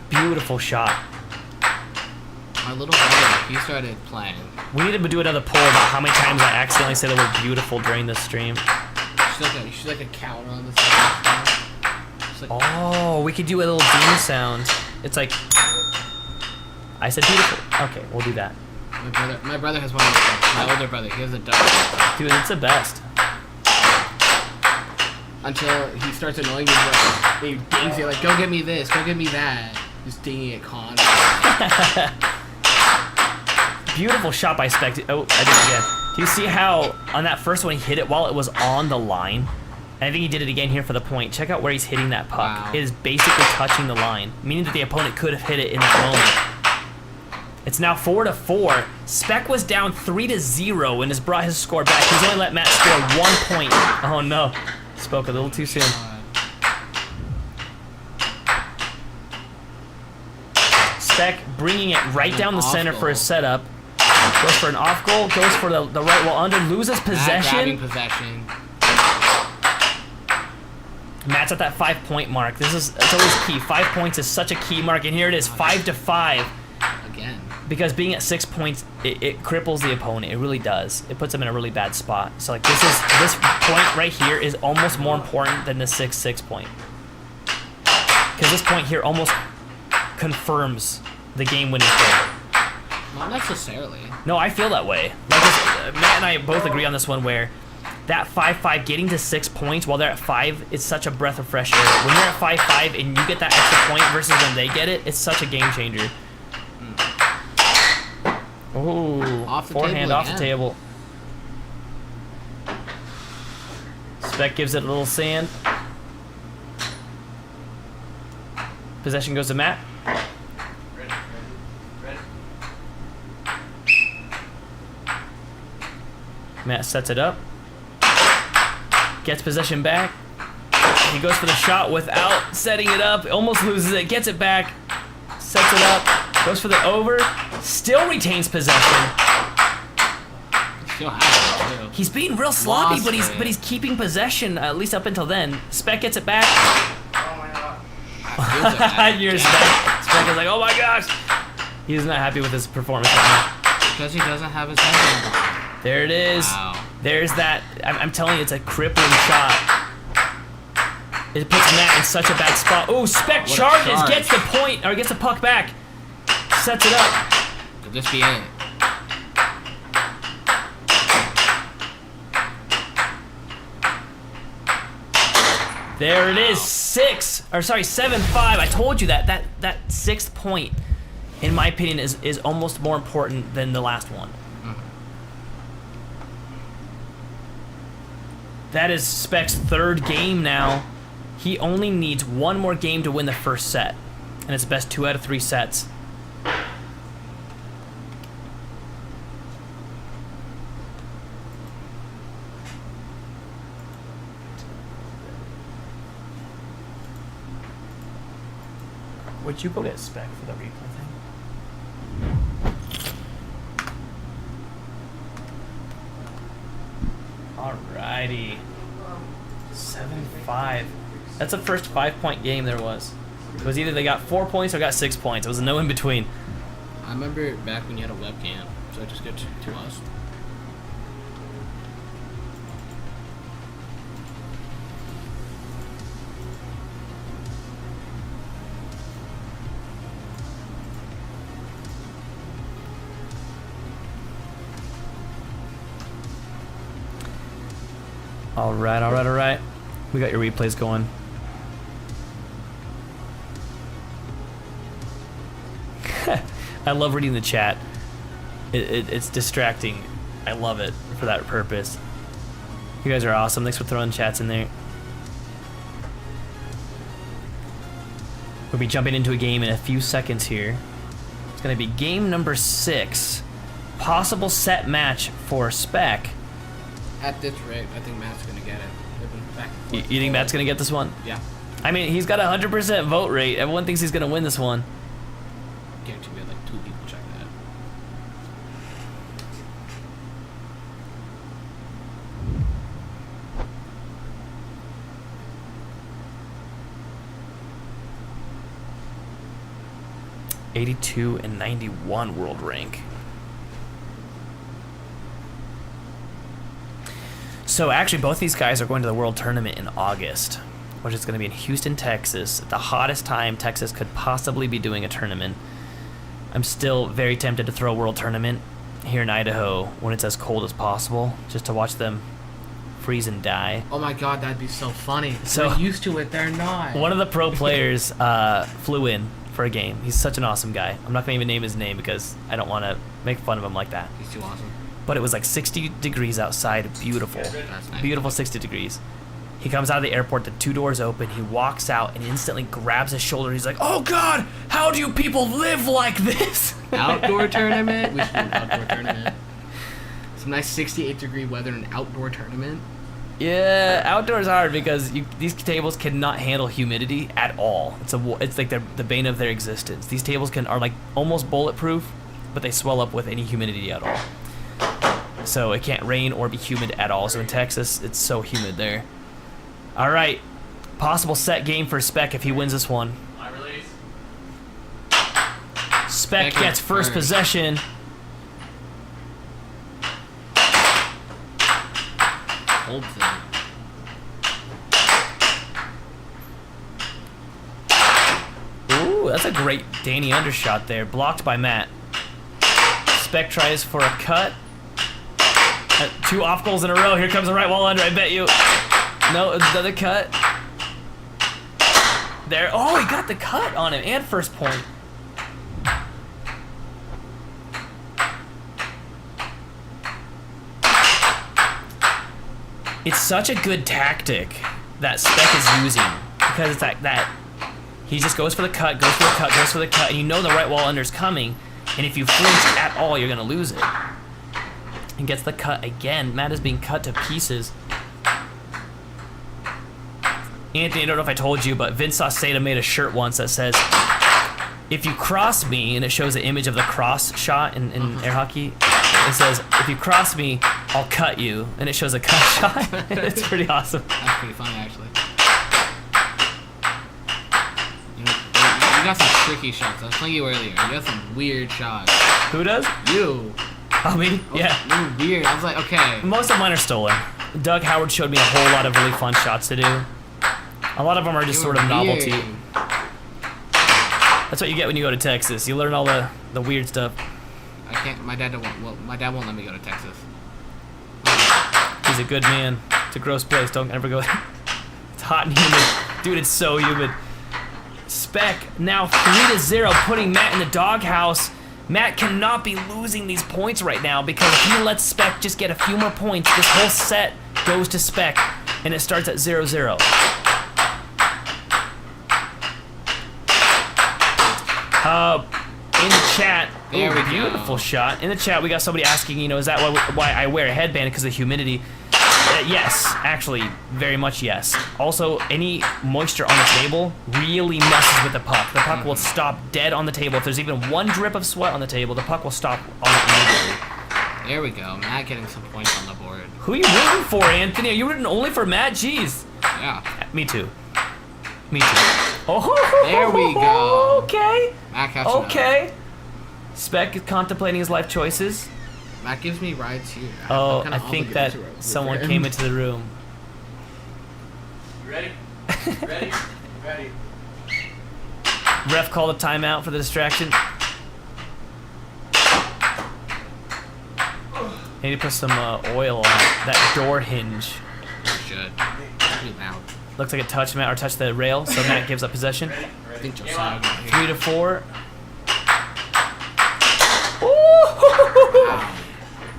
Beautiful shot. My little brother, he started playing. We need to do another poll about how many times I accidentally say the word beautiful during this stream. She's like a counter on the side. Like, Oh, we could do a little ding sound. It's like, I said beautiful. Okay, we'll do that. my brother has one of those. My older brother, he has a duck. Dude, it's the best. Until he starts annoying me, like, he dings it, like, go get me this, go get me that. Just dinging it constantly. Beautiful shot by Spec. Oh, I did it again. Do you see how on that first one he hit it while it was on the line? And I think he did it again here for the point. Check out where he's hitting that puck. Wow. It is basically touching the line, meaning that the opponent could have hit it in that moment. It's now 4-4. Spec was down 3-0 and has brought his score back. He's only let Matt score 1 point. Oh no, spoke a little too soon. Spec bringing it right down the center for his setup. Goes for an off goal, goes for the right wall under, loses Grabbing possession. possession. Matt's at that 5 point mark. It's always key. 5 points is such a key mark, and here it is, 5-5. Again. because being at 6 points, it cripples the opponent. It really does. It puts them in a really bad spot. So like this point right here is almost more important than the 6-6 point. Because this point here almost confirms the game-winning point. Not necessarily. No, I feel that way. Like Matt and I both agree on this one where that 5-5 getting to 6 points while they're at 5 is such a breath of fresh air. When you're at 5-5 and you get that extra point versus when they get it, it's such a game changer. Oh, Off the forehand table off the again. table. Spec gives it a little sand. Possession goes to Matt. Ready. Matt sets it up. Gets possession back. He goes for the shot without setting it up. Almost loses it. Gets it back. Sets it up. Goes for the over. Still retains possession. Still has it, too. He's being real sloppy, Lost but it. he's keeping possession at least up until then. Spec gets it back. Feels like that. You're Spec. Spec is like, oh my gosh. He's not happy with his performance right now. Because he doesn't have his head on. There it is. Wow. There's that. I'm telling you, it's a crippling shot. It puts Matt in such a bad spot. Oh, Spec a charges, charge. gets the point, or gets the puck back. Sets it up. Could this be it? There it is. 7-5. I told you that 6th point, in my opinion, is almost more important than the last one. That is Spec's 3rd game now. He only needs 1 more game to win the first set, and it's best 2 out of 3 sets. Would you go get Spec for the replay thing? Alrighty. 7-5. That's the first 5-point game there was. It was either they got 4 points or got 6 points. It was no in between. I remember back when you had a webcam, so it just get to us. Alright. We got your replays going. I love reading the chat. It's distracting. I love it for that purpose. You guys are awesome. Thanks for throwing chats in there. We'll be jumping into a game in a few seconds here. It's going to be game number 6. Possible set match for Spec. At this rate, I think Matt's gonna get it. They've been back and forth You think before. Matt's going to get this one? Yeah. I mean, he's got a 100% vote rate. Everyone thinks he's going to win this one. Guarantee we had like 2 people check that. '82 and 91 world rank. So actually, both these guys are going to the World Tournament in August, which is going to be in Houston, Texas. At the hottest time Texas could possibly be doing a tournament. I'm still very tempted to throw a World Tournament here in Idaho when it's as cold as possible, just to watch them freeze and die. Oh my god, that'd be so funny. So- We're used to it, they're not. One of the pro players flew in for a game. He's such an awesome guy. I'm not going to even name his name because I don't want to make fun of him like that. He's too awesome. But it was like 60 degrees outside, beautiful. That's nice. Beautiful 60 degrees. He comes out of the airport, the 2 doors open, he walks out and instantly grabs his shoulder. He's like, oh God, how do you people live like this? Outdoor tournament? We should do an outdoor tournament. Some nice 68 degree weather in an outdoor tournament. Yeah, outdoors hard because these tables cannot handle humidity at all. It's like the bane of their existence. These tables are like almost bulletproof, but they swell up with any humidity at all. So it can't rain or be humid at all. So in Texas, it's so humid there. All right, possible set game for Spec if he wins this one. My release. Spec gets first possession. Holds it. Ooh, that's a great Danny undershot there. Blocked by Matt. Spec tries for a cut. 2 off goals in a row. Here comes the right wall under, I bet you. No, another cut. There. Oh, he got the cut on him and first point. It's such a good tactic that Spec is using because it's like that. He just goes for the cut, goes for the cut, goes for the cut, and you know the right wall under's coming, and if you flinch at all, you're gonna lose it. And gets the cut again. Matt is being cut to pieces. Anthony, I don't know if I told you, but Vince Sauceda made a shirt once that says, if you cross me, and it shows the image of the cross shot in air hockey, it says, if you cross me, I'll cut you, and it shows a cut shot. It's pretty awesome. That's pretty funny, actually. You got some tricky shots. I was telling you earlier. You got some weird shots. Who does? You. Oh, me? Yeah. You're weird. I was like, okay. Most of mine are stolen. Doug Howard showed me a whole lot of really fun shots to do. A lot of them are just sort of novelty. That's what you get when you go to Texas. You learn all the weird stuff. I can't. My dad won't. Well, my dad won't let me go to Texas. He's a good man. It's a gross place. Don't ever go there. It's hot and humid. Dude, it's so humid. Spec now 3-0, putting Matt in the doghouse. Matt cannot be losing these points right now because if he lets Spec just get a few more points, this whole set goes to Spec, and it starts at 0-0. In the chat, beautiful shot. In the chat, we got somebody asking, is that why I wear a headband because of the humidity? Yes, actually, very much yes. Also, any moisture on the table really messes with the puck. The puck will stop dead on the table. If there's even one drip of sweat on the table, the puck will stop on it immediately. There we go. Matt getting some points on the board. Who are you rooting for, Anthony? Are you rooting only for Matt? Jeez. Yeah. Me too. Me too. Oh, there we go. Okay. Matt catching okay. Spec is contemplating his life choices. Matt gives me rides here. I think that someone came into the room. You ready? Ready? Ready. Ref called a timeout for the distraction. Need to put some oil on that door hinge. Should. Pretty loud. Looks like it touched Matt or touched the rail, so Matt gives up possession. I think Josiah got here. 3-4.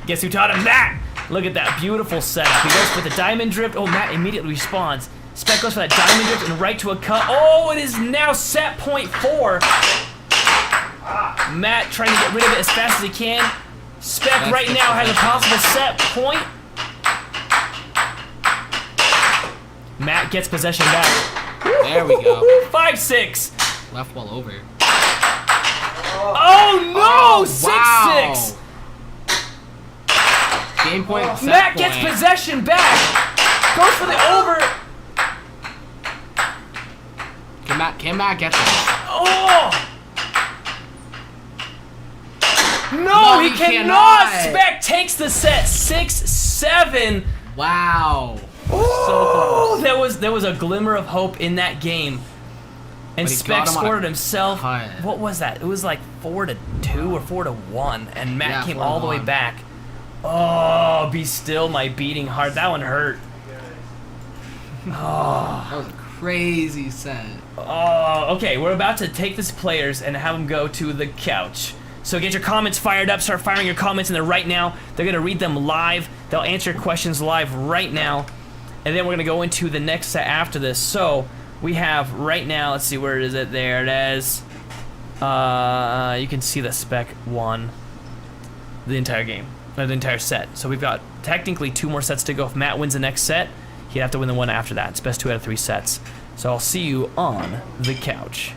Guess who taught him that? Look at that beautiful setup. He goes for the diamond drift. Oh, Matt immediately responds. Spec goes for that diamond drift and right to a cut. Oh, it is now set point 4. Matt trying to get rid of it as fast as he can. Spec right now has a possible set point. Matt gets possession back. There we go. 5-6. Left wall over. Oh no! 6-6. Game point. Matt gets possession back. Goes for the over. Can Matt get this? Oh! No, he cannot. Spec takes the set. 6-7. Wow. Oh, there was a glimmer of hope in that game. And Spec scored it himself. What was that? It was like 4-2 or 4-1, and Matt came all the way back. Oh, be still my beating heart. That one hurt. Oh. That was a crazy set. Oh, okay. We're about to take these players and have them go to the couch. So get your comments fired up. Start firing your comments in there right now. They're going to read them live. They'll answer your questions live right now. And then we're going to go into the next set after this. So we have right now, let's see, where is it? There it is. You can see the Spec won the entire game, or the entire set. So we've got technically 2 more sets to go. If Matt wins the next set, he'd have to win the one after that. It's best 2 out of 3 sets. So I'll see you on the couch.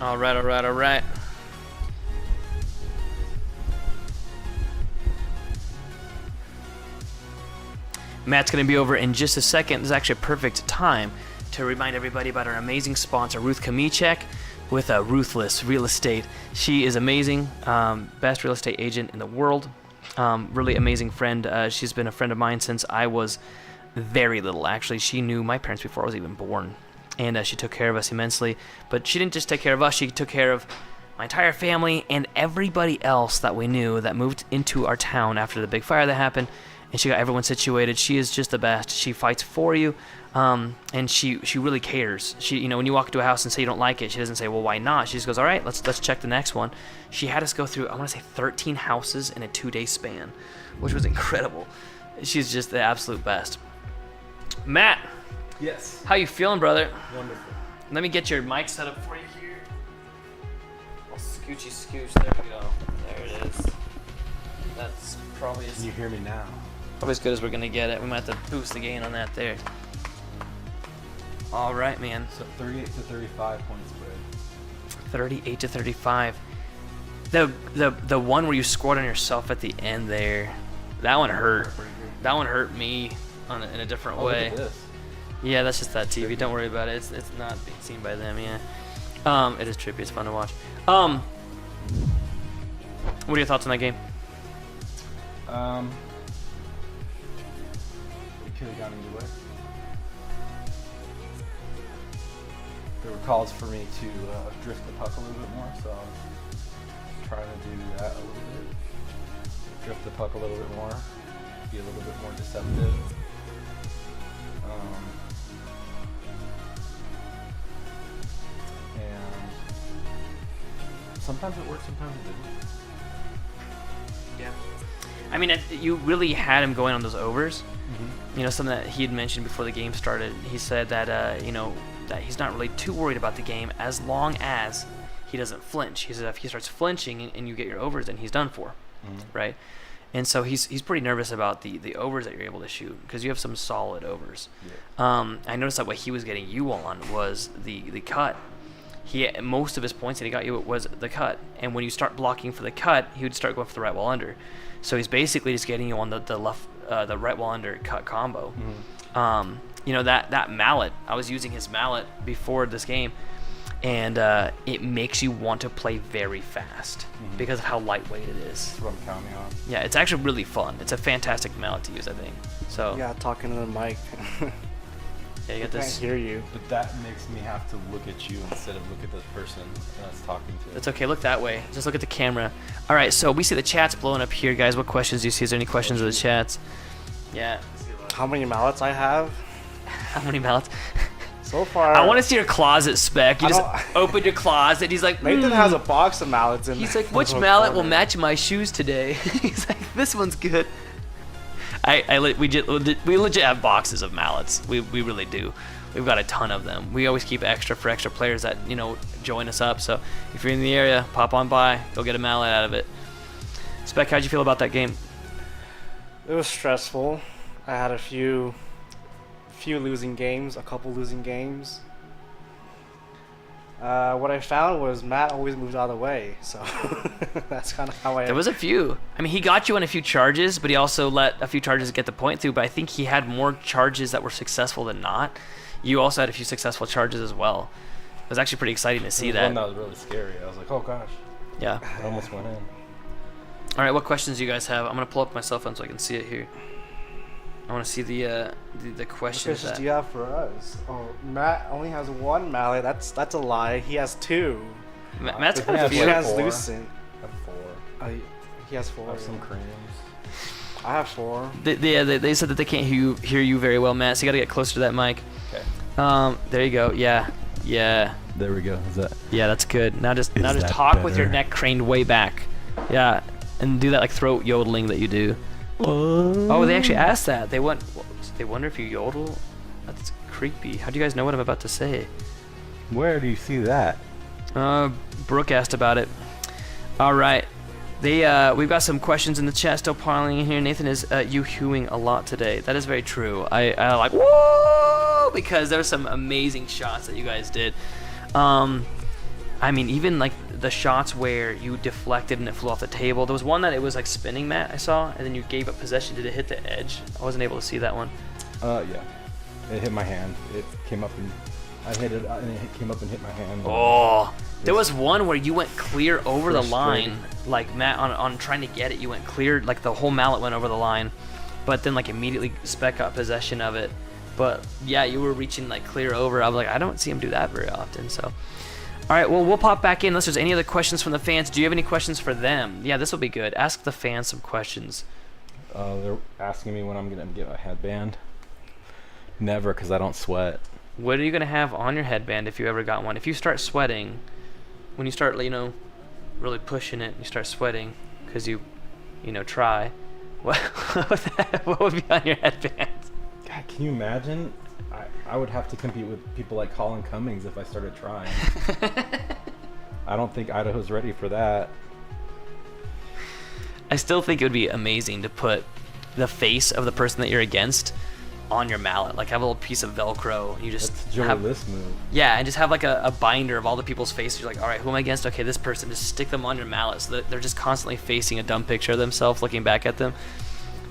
All right, all right, all right. Matt's going to be over in just a second. This is actually a perfect time to remind everybody about our amazing sponsor, Ruth Kamichek, with Ruthless Real Estate. She is amazing, best real estate agent in the world. Really amazing friend. She's been a friend of mine since I was very little. Actually, she knew my parents before I was even born. And she took care of us immensely. But she didn't just take care of us, she took care of my entire family and everybody else that we knew that moved into our town after the big fire that happened. And she got everyone situated. She is just the best. She fights for you, and she really cares. She, you know, when you walk into a house and say you don't like it, she doesn't say, well, why not? She just goes, all right, let's check the next one. She had us go through, I want to say 13 houses in a 2-day span, which was incredible. She's just the absolute best. Matt. Yes. How you feeling, brother? Wonderful. Let me get your mic set up for you here. I'll scoochy scooch. There we go. There it is. That's probably Can you hear me now? probably as good as we're gonna get it. We might have to boost the gain on that there. All right, man. So 38 to 35 point spread. 38 to 35. The one where you scored on yourself at the end there, that one hurt. That one hurt me in a different way. Look at this. Yeah, that's just that TV. Don't worry about it. It's not being seen by them. Yeah. It is trippy. It's fun to watch. What are your thoughts on that game? It could have gone either way. There were calls for me to drift the puck a little bit more, so I was trying to do that a little bit. Drift the puck a little bit more, be a little bit more deceptive. And sometimes it worked, sometimes it didn't. Yeah. I mean, you really had him going on those overs. You know, something that he had mentioned before the game started. He said that, you know, that he's not really too worried about the game as long as he doesn't flinch. He said if he starts flinching and you get your overs, then he's done for, right? And so he's pretty nervous about the overs that you're able to shoot because you have some solid overs. Yeah. I noticed that what he was getting you on was the cut. Most of his points that he got you was the cut, and when you start blocking for the cut, he would start going for the right wall under. So he's basically just getting you on the left, the right wall under cut combo. You know, that mallet, I was using his mallet before this game, and it makes you want to play very fast because of how lightweight it is. That's what I'm counting on. Yeah, it's actually really fun. It's a fantastic mallet to use, I think. So Yeah, talking to the mic. yeah, you got I can't this. hear you. But that makes me have to look at you instead of look at the person that's talking to. It's okay. Look that way. Just look at the camera. All right. So we see the chat's blowing up here, guys. What questions do you see? Is there any questions of the chats? Yeah. How many mallets I have? How many mallets? So far, I want to see your closet spec. You I just don't- open your closet. He's like, Nathan has a box of mallets in. He's like, in which one mallet will corner. match my shoes today? He's like, this one's good. We legit have boxes of mallets. We really do. We've got a ton of them. We always keep extra for extra players that, you know, join us up. So if you're in the area, pop on by, go get a mallet out of it. Spec, how'd you feel about that game? It was stressful. I had a few losing games, a couple losing games. What I found was Matt always moved out of the way, so that's kind of how I. There was a few. I mean, he got you on a few charges, but he also let a few charges get the point through. But I think he had more charges that were successful than not. You also had a few successful charges as well. It was actually pretty exciting to see There was that. one that was really scary. I was like, oh gosh, Yeah. it almost went in. All right, what questions do you guys have? I'm gonna pull up my cell phone so I can see it here. I want to see the What questions. questions do you have for us? Oh, Matt only has one mallet. That's a lie. He has two. Matt's Yeah, got a it's He few. like has four. Lucent. I have 4. He has I four. have some yeah. creams. I have 4. They said that they can't hear you very well, Matt. So you gotta get closer to that mic. Okay. There you go. Yeah. There we go. Is that? Yeah, that's good. Now just that talk with your better? neck craned way back. Yeah, and do that like throat yodeling that you do. Oh, they actually asked that. They wonder if you yodel. That's creepy. How do you guys know what I'm about to say? Where do you see that? Brooke asked about it. All right. We've got some questions in the chat still piling in here. Nathan is you hewing a lot today. That is very true. I like whoa because there's some amazing shots that you guys did. I mean, even like the shots where you deflected and it flew off the table. There was one that it was like spinning, Matt, I saw, and then you gave up possession. Did it hit the edge? I wasn't able to see that one. Yeah. It hit my hand. It came up and I hit it, and it came up and hit my hand. Oh, there was one where you went clear over the line, like Matt on trying to get it. You went clear, like the whole mallet went over the line, but then like immediately Spec got possession of it. But yeah, you were reaching like clear over. I was like, I don't see him do that very often. So, all right, well we'll pop back in unless there's any other questions from the fans. Do you have any questions for them? Yeah, this will be good. Ask the fans some questions. They're asking me when I'm gonna get a headband. Never, because I don't sweat. What are you gonna have on your headband if you ever got one? If you start sweating, when you start, really pushing it, you start sweating because you try. What would be on your headband? God, can you imagine? I would have to compete with people like Colin Cummings if I started trying. I don't think Idaho's ready for that. I still think it would be amazing to put the face of the person that you're against on your mallet, like have a little piece of Velcro. You just That's Joey List move. Yeah, and just have like a binder of all the people's faces. You're like, all right, who am I against? Okay, this person. Just stick them on your mallet so that they're just constantly facing a dumb picture of themselves, looking back at them.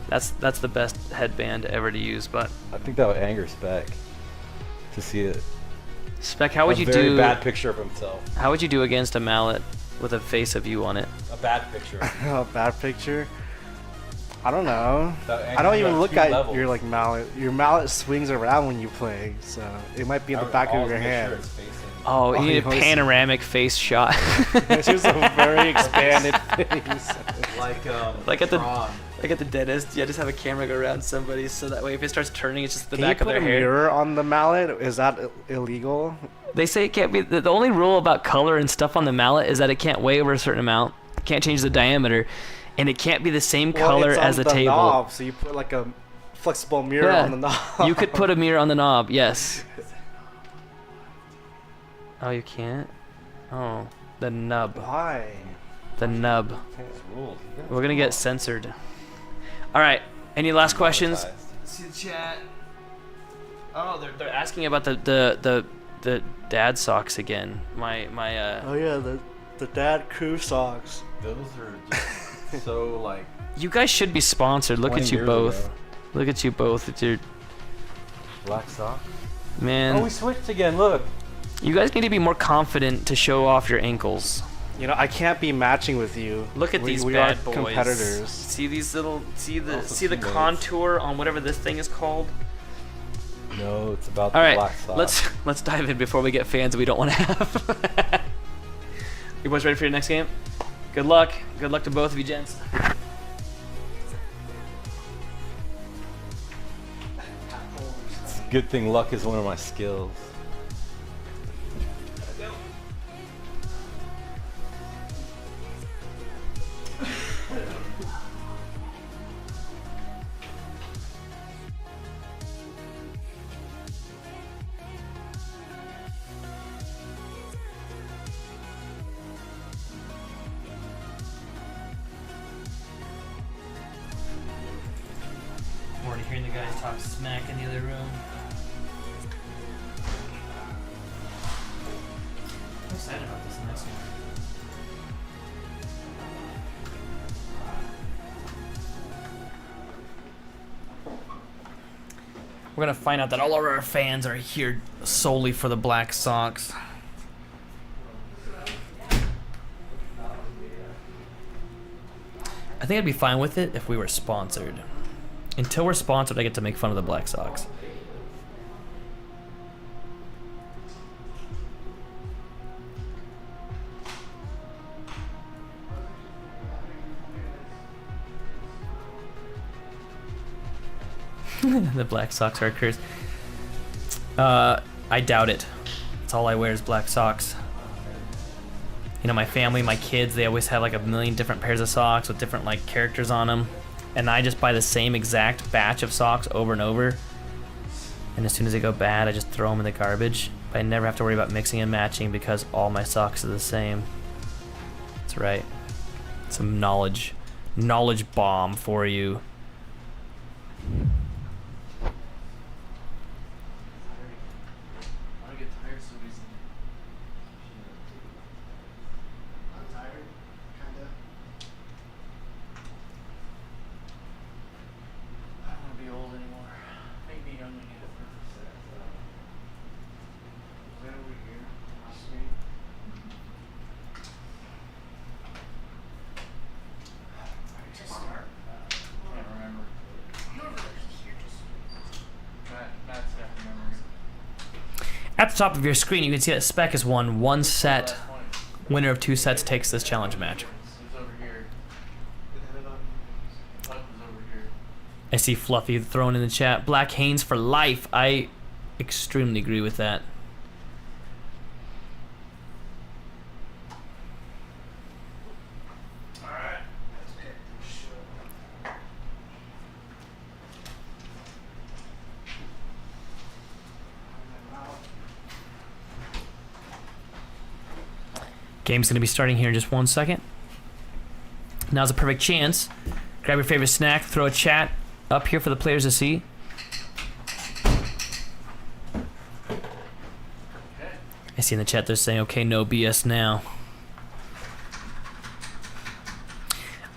That's the best headband ever to use. But I think that would anger Spec to see it. Spec, how would you very do? Bad picture of himself. How would you do against a mallet with a face of you on it? A bad picture. A bad picture? I don't know. That I don't anger even at look 2 at levels. your mallet. Your mallet swings around when you play, so it might be in the back of your hand. Sure it's facing. Oh, you need a you always- panoramic face shot. It's just a very expanded face. Like Like Tron. at the dentist, yeah, just have a camera go around somebody so that way if it starts turning, it's just the Can back you of put their a hair. mirror on the mallet? Is that illegal? They say it can't be. The only rule about color and stuff on the mallet is that it can't weigh over a certain amount, can't change the diameter, and it can't be the same color it's on as the table. knob, so you put like a flexible mirror Yeah, on the knob. you could put a mirror on the knob. Yes. Oh, you can't. Oh, the nub. Why? The nub. It's rules. We're gonna get censored. All right. Any last questions? See the chat. Oh, they're asking about the dad socks again. My Oh yeah, the dad crew socks. Those are just so like. You guys should be sponsored. Look 20 at you years both. ago. Look at you both. It's your Black sock. man. Oh, we switched again. Look. You guys need to be more confident to show off your ankles. You know, I can't be matching with you. Look at these we bad are boys. competitors. See these little. See the Also teammates. contour on whatever this thing is called. No, it's about All the right, black sock. let's dive in before we get fans that we don't want to have. You boys ready for your next game? Good luck. Good luck to both of you, gents. Good thing luck is one of my skills. I'm already hearing the guys talk smack in the other room. I'm excited about this next one. We're gonna find out that all of our fans are here solely for the Black Sox. I think I'd be fine with it if we were sponsored. Until we're sponsored, I get to make fun of the Black Sox. The black socks are a curse. I doubt it. That's all I wear is black socks. You know, my family, my kids, they always have like a million different pairs of socks with different like characters on them. And I just buy the same exact batch of socks over and over. And as soon as they go bad, I just throw them in the garbage. But I never have to worry about mixing and matching because all my socks are the same. That's right. Some knowledge bomb for you. I get tired so easily. I'm tired, kinda. I don't want to be old anymore. Make me young again. Is that over here? Screen? Can't remember. Matt's got memory. At the top of your screen, you can see that Spec has won 1 set. Winner of 2 sets takes this challenge match. It's over here. Puck was over here. I see Fluffy thrown in the chat. Black Hanes for life. I extremely agree with that. Game's going to be starting here in just 1 second. Now's a perfect chance. Grab your favorite snack, throw a chat up here for the players to see. I see in the chat they're saying, okay, no BS now.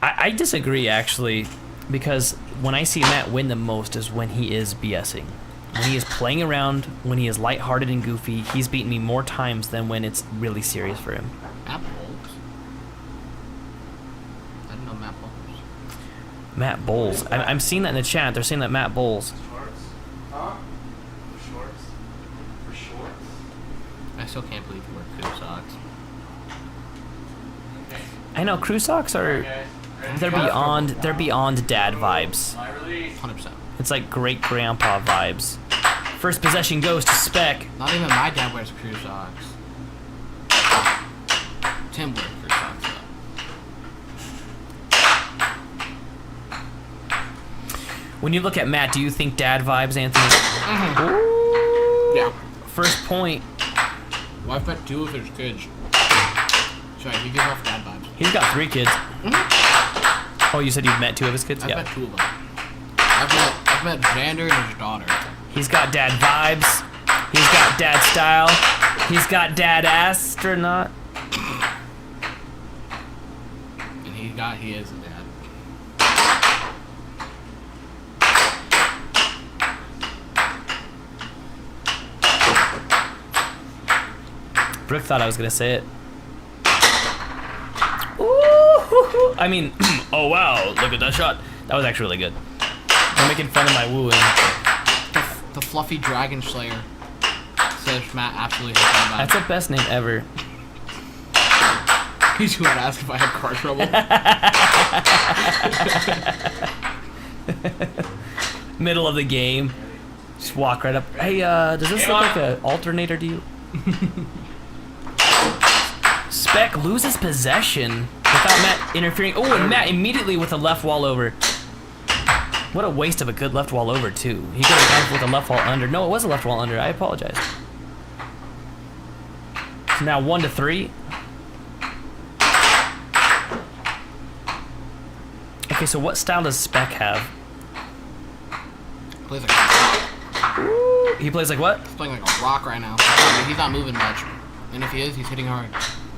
I disagree, actually, because when I see Matt win the most is when he is BSing. When he is playing around, when he is lighthearted and goofy, he's beaten me more times than when it's really serious for him. Matt Bowles? I didn't know Matt Bowles. Matt Bowles. I'm seeing that in the chat. They're saying that Matt Bowles. Shorts? Huh? For shorts? For shorts? I still can't believe you wear crew socks. I know crew socks are Okay. they're beyond dad vibes. My release. 100%. It's like great grandpa vibes. First possession goes to Spec. Not even my dad wears crew socks. Tim wears crew socks though. When you look at Matt, do you think dad vibes, Anthony? Ooh. Yeah. First point. Well, I've met 2 of his kids. So he gives off dad vibes. He's got 3 kids. Oh, you said you've met 2 of his kids? I've Yeah. met 2 of them. I've met Xander and his daughter. He's got dad vibes. He's got dad style. He's got dad astronaut. And he is a dad. Brooke thought I was gonna say it. Ooh, I mean, oh wow, look at that shot. That was actually really good. I'm making fun of my wooing. The fluffy dragon slayer says Matt absolutely hates that. That's the best name ever. He's who I'd ask if I had car trouble. Middle of the game. Just walk right up. Hey, does this look like an alternator to you? Spec loses possession without Matt interfering. Oh, and Matt immediately with a left wall over. What a waste of a good left wall over, too. He could have gone with a left wall under. No, it was a left wall under. I apologize. So now 1-3. Okay, so what style does Spec have? Plays like He plays like what? he's playing like a rock right now. He's not moving much. And if he is, he's hitting hard.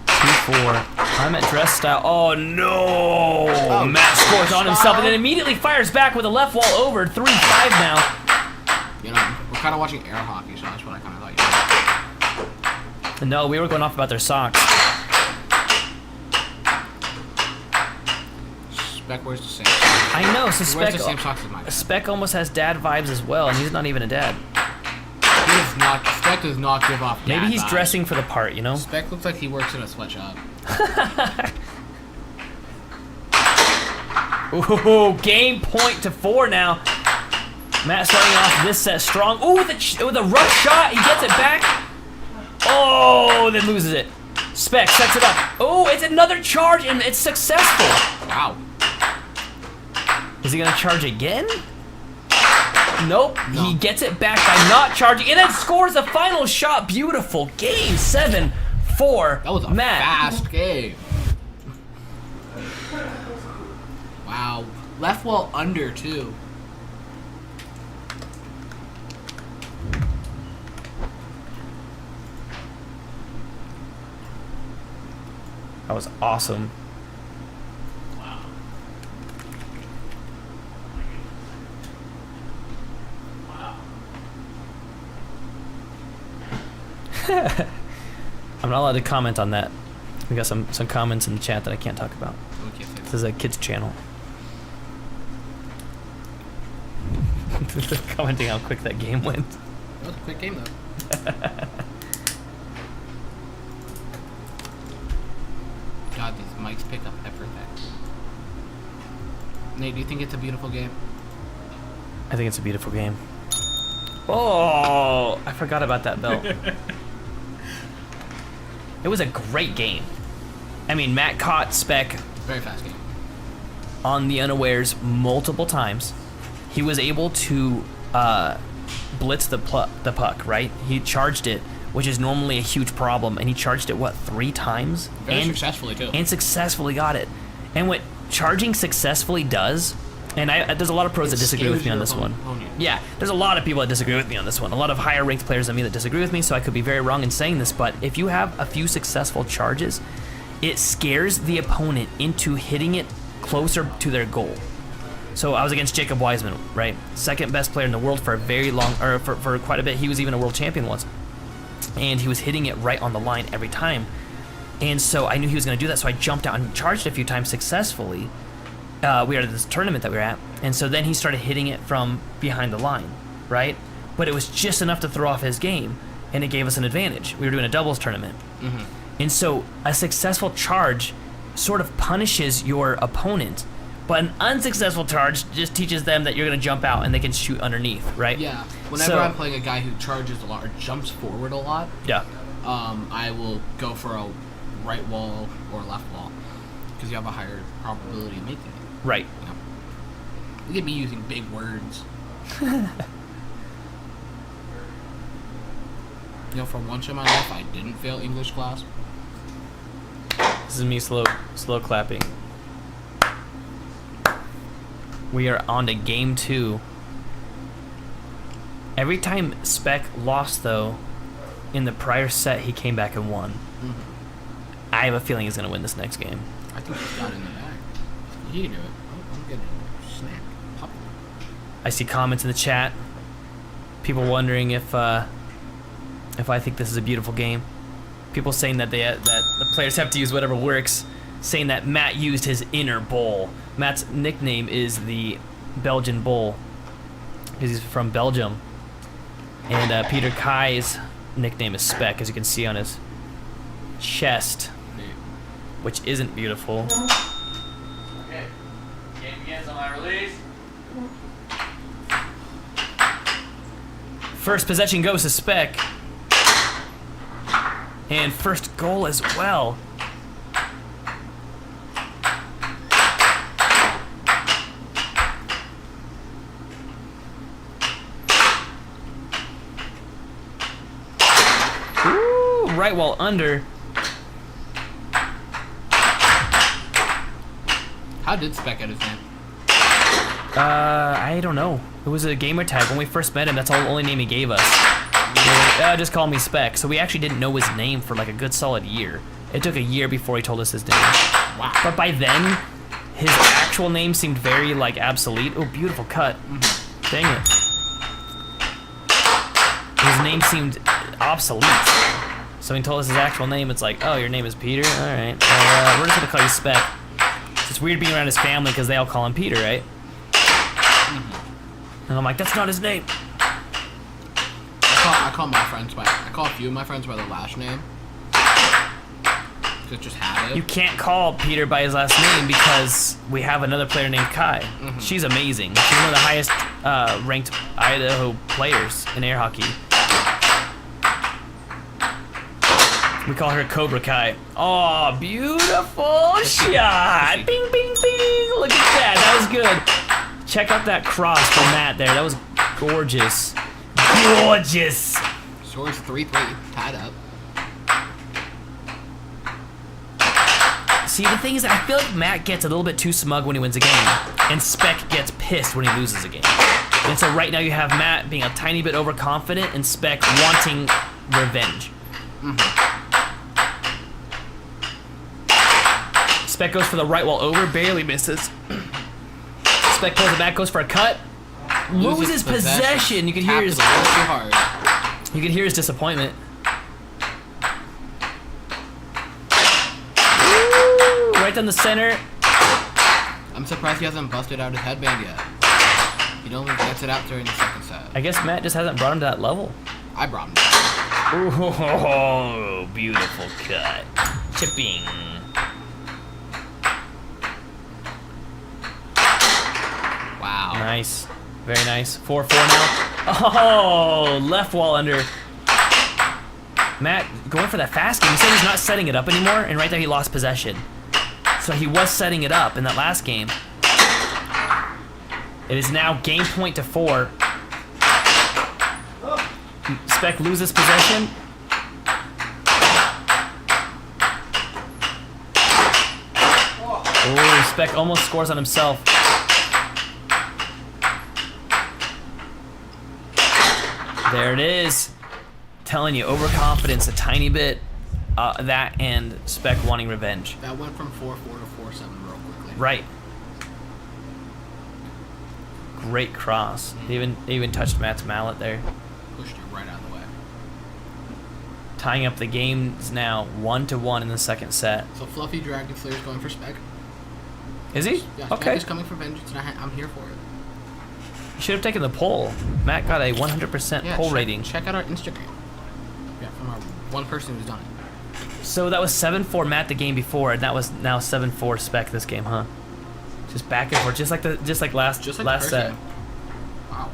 2-4. I'm at dress style. Oh no! Matt scores on himself and then immediately fires back with a left wall over. 3-5 now. You know, we're kind of watching air hockey, so that's what I kind of thought you No, we were going off about their socks. Spec wears the same socks. I know, so He wears the same socks as my dad. Spec almost has dad vibes as well, and he's not even a dad. Spec does not give off dad Maybe he's vibes. dressing for the part, you know? Spec looks like he works in a sweatshop. Ooh, game point to 4 now. Matt starting off this set strong. Ooh, with a rough shot, he gets it back. Oh, then loses it. Spec sets it up. Oh, it's another charge, and it's successful. Wow. Is he gonna charge again? Nope. No. He gets it back by not charging, and then scores the final shot. Beautiful. Game 7-4. That was a Matt. fast game. Wow. Left wall under, too. That was awesome. Wow. Wow. I'm not allowed to comment on that. We got some comments in the chat that I can't talk about. Okay, This is a kids channel. Commenting how quick that game went. That was a quick game, though. God, these mics pick up everything. Nate, do you think it's a beautiful game? I think it's a beautiful game. Oh, I forgot about that belt. It was a great game. I mean, Matt caught Spec Very fast game. on the unawares multiple times. He was able to blitz the puck, right? He charged it, which is normally a huge problem, and he charged it, what, 3 times? Very successfully, too. And successfully got it. And what charging successfully does, and there's a lot of pros that disagree with me on this one. Yeah, there's a lot of people that disagree with me on this one. A lot of higher ranked players than me that disagree with me, so I could be very wrong in saying this, but if you have a few successful charges, it scares the opponent into hitting it closer to their goal. So I was against Jacob Wiseman, right? Second best player in the world for a very long, or for quite a bit. He was even a world champion once. And he was hitting it right on the line every time. And so I knew he was going to do that, so I jumped out and charged a few times successfully. We were at this tournament that we were at, and so then he started hitting it from behind the line, right? But it was just enough to throw off his game, and it gave us an advantage. We were doing a doubles tournament. Mm-hmm. And so a successful charge sort of punishes your opponent, but an unsuccessful charge just teaches them that you're going to jump out and they can shoot underneath, right? Yeah. Whenever I'm playing a guy who charges a lot or jumps forward a lot, Yeah. I will go for a right wall or left wall because you have a higher probability of making it. Right. Yeah. Look at me using big words. You know, for once in my life, I didn't fail English class. This is me slow clapping. We are on to game 2. Every time Spec lost, though, in the prior set, he came back and won. Mm-hmm. I have a feeling he's going to win this next game. I think he's got it in the bag. He can do it. Oh, I'm getting a snack. Pop. I see comments in the chat. People wondering if I think this is a beautiful game. People saying that that the players have to use whatever works. Saying that Matt used his inner bull. Matt's nickname is the Belgian Bull because he's from Belgium. And Peter Kai's nickname is Spec, as you can see on his chest, which isn't beautiful. Okay. Game begins on my release. First possession goes to Spec. And first goal as well. Ooh, right wall under. How did Spec get his name? I don't know. It was a gamer tag. When we first met him, that's the only name he gave us. Just call me Spec. So we actually didn't know his name for like a good solid year. It took a year before he told us his name. Wow. But by then, his actual name seemed very like obsolete. Oh, beautiful cut. Dang it. His name seemed obsolete. So when he told us his actual name, it's like, oh, your name is Peter? All right. We're just going to call you Spec. It's weird being around his family because they all call him Peter, right? And I'm like, that's not his name. I call my friends by. I call a few of my friends by their last name. Just have it. You can't call Peter by his last name because we have another player named Kai. She's amazing. She's one of the highest ranked Idaho players in air hockey. We call her Cobra Kai. Oh, beautiful shot! Bing, bing, bing! Look at that. That was good. Check out that cross from Matt there. That was gorgeous. Gorgeous. Scores 3-3, tied up. See, the thing is, I feel like Matt gets a little bit too smug when he wins a game, and Spec gets pissed when he loses a game. And so right now you have Matt being a tiny bit overconfident and Spec wanting revenge. Spec goes for the right wall over, barely misses. Spec pulls it back, goes for a cut, loses possession. You can hear his. Too hard. You can hear his disappointment. Right down the center. I'm surprised he hasn't busted out his headband yet. He only gets it out during the second set. I guess Matt just hasn't brought him to that level. I brought him. Oh, beautiful cut. Chipping. Wow. Nice. Very nice. 4-4 now. Oh, left wall under. Matt going for that fast game. He said he's not setting it up anymore, and right there he lost possession. So he was setting it up in that last game. It is now game point to 4. Spec loses possession. Oh, Spec almost scores on himself. There it is. Telling you, overconfidence a tiny bit. That and Spec wanting revenge. That went from 4-4 to 4-7 real quickly. Right. Great cross. They even touched Matt's mallet there. Pushed it right out of the way. Tying up the games now 1-1 in the second set. So Fluffy Dragon Slayer's going for Spec. Is he? Yeah, Okay. Spec is coming for vengeance, and I'm here for it. You should have taken the poll. Matt got a 100% poll rating. Check out our Instagram. Yeah, from our one person who's done it. So that was 7-4 Matt the game before, and that was now 7-4 Spec this game, huh? Just back and forth, just like last set. Wow.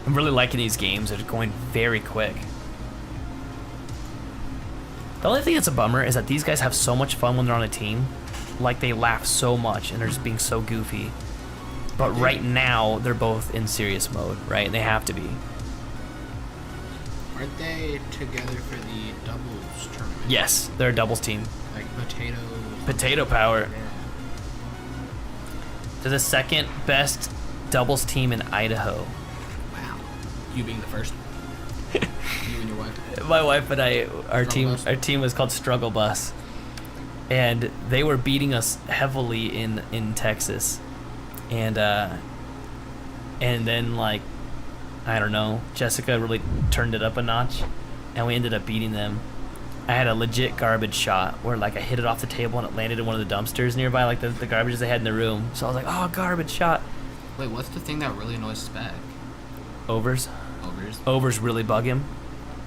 I'm really liking these games. They're going very quick. The only thing that's a bummer is that these guys have so much fun when they're on a team. Like, they laugh so much and they're just being so goofy. But right now, they're both in serious mode, right? They have to be. Aren't they together for the doubles tournament? Yes, they're a doubles team. Like Potato Power. Yeah. They're the second best doubles team in Idaho. Wow. You being the first. You and your wife. My wife and I, our Struggle team was called Struggle Bus, and they were beating us heavily in Texas, and then, like, I don't know, Jessica really turned it up a notch, and we ended up beating them. I had a legit garbage shot where, like, I hit it off the table and it landed in one of the dumpsters nearby, like the garbages they had in the room. So I was like, oh, garbage shot. Wait, what's the thing that really annoys Spec? Overs. Overs really bug him.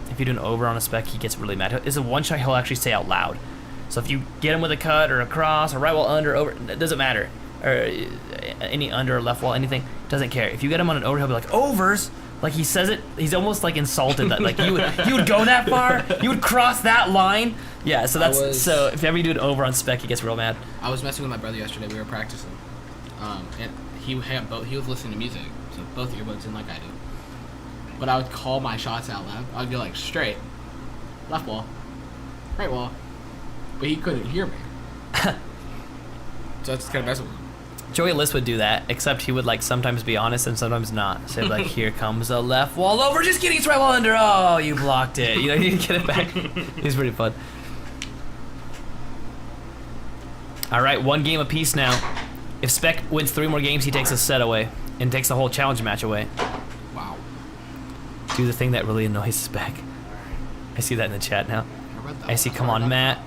If you do an over on a Spec, he gets really mad. It's a one shot he'll actually say out loud. So if you get him with a cut or a cross or right wall under, over, it doesn't matter. Or any under or left wall, anything, doesn't care. If you get him on an over, he'll be like, overs? Like, he says it, he's almost like insulted that, like, you would go that far? You would cross that line? Yeah, so so if ever you do an over on Spec, he gets real mad. I was messing with my brother yesterday, we were practicing. And he was listening to music, so both earbuds in like I do. But I would call my shots out loud. I'd be like, straight, left wall, right wall. But he couldn't hear me. So that's kind of messing with him. Joey List would do that, except he would, like, sometimes be honest and sometimes not. So like, here comes a left wall over, just kidding, it's right wall under. Oh, you blocked it. You know, you get it back. He's pretty fun. All right, 1 game apiece now. If Spec wins 3 more games, he takes a set away and takes the whole challenge match away. Wow. do the thing that really annoys Spec. I see that in the chat now. I see, come on, Matt.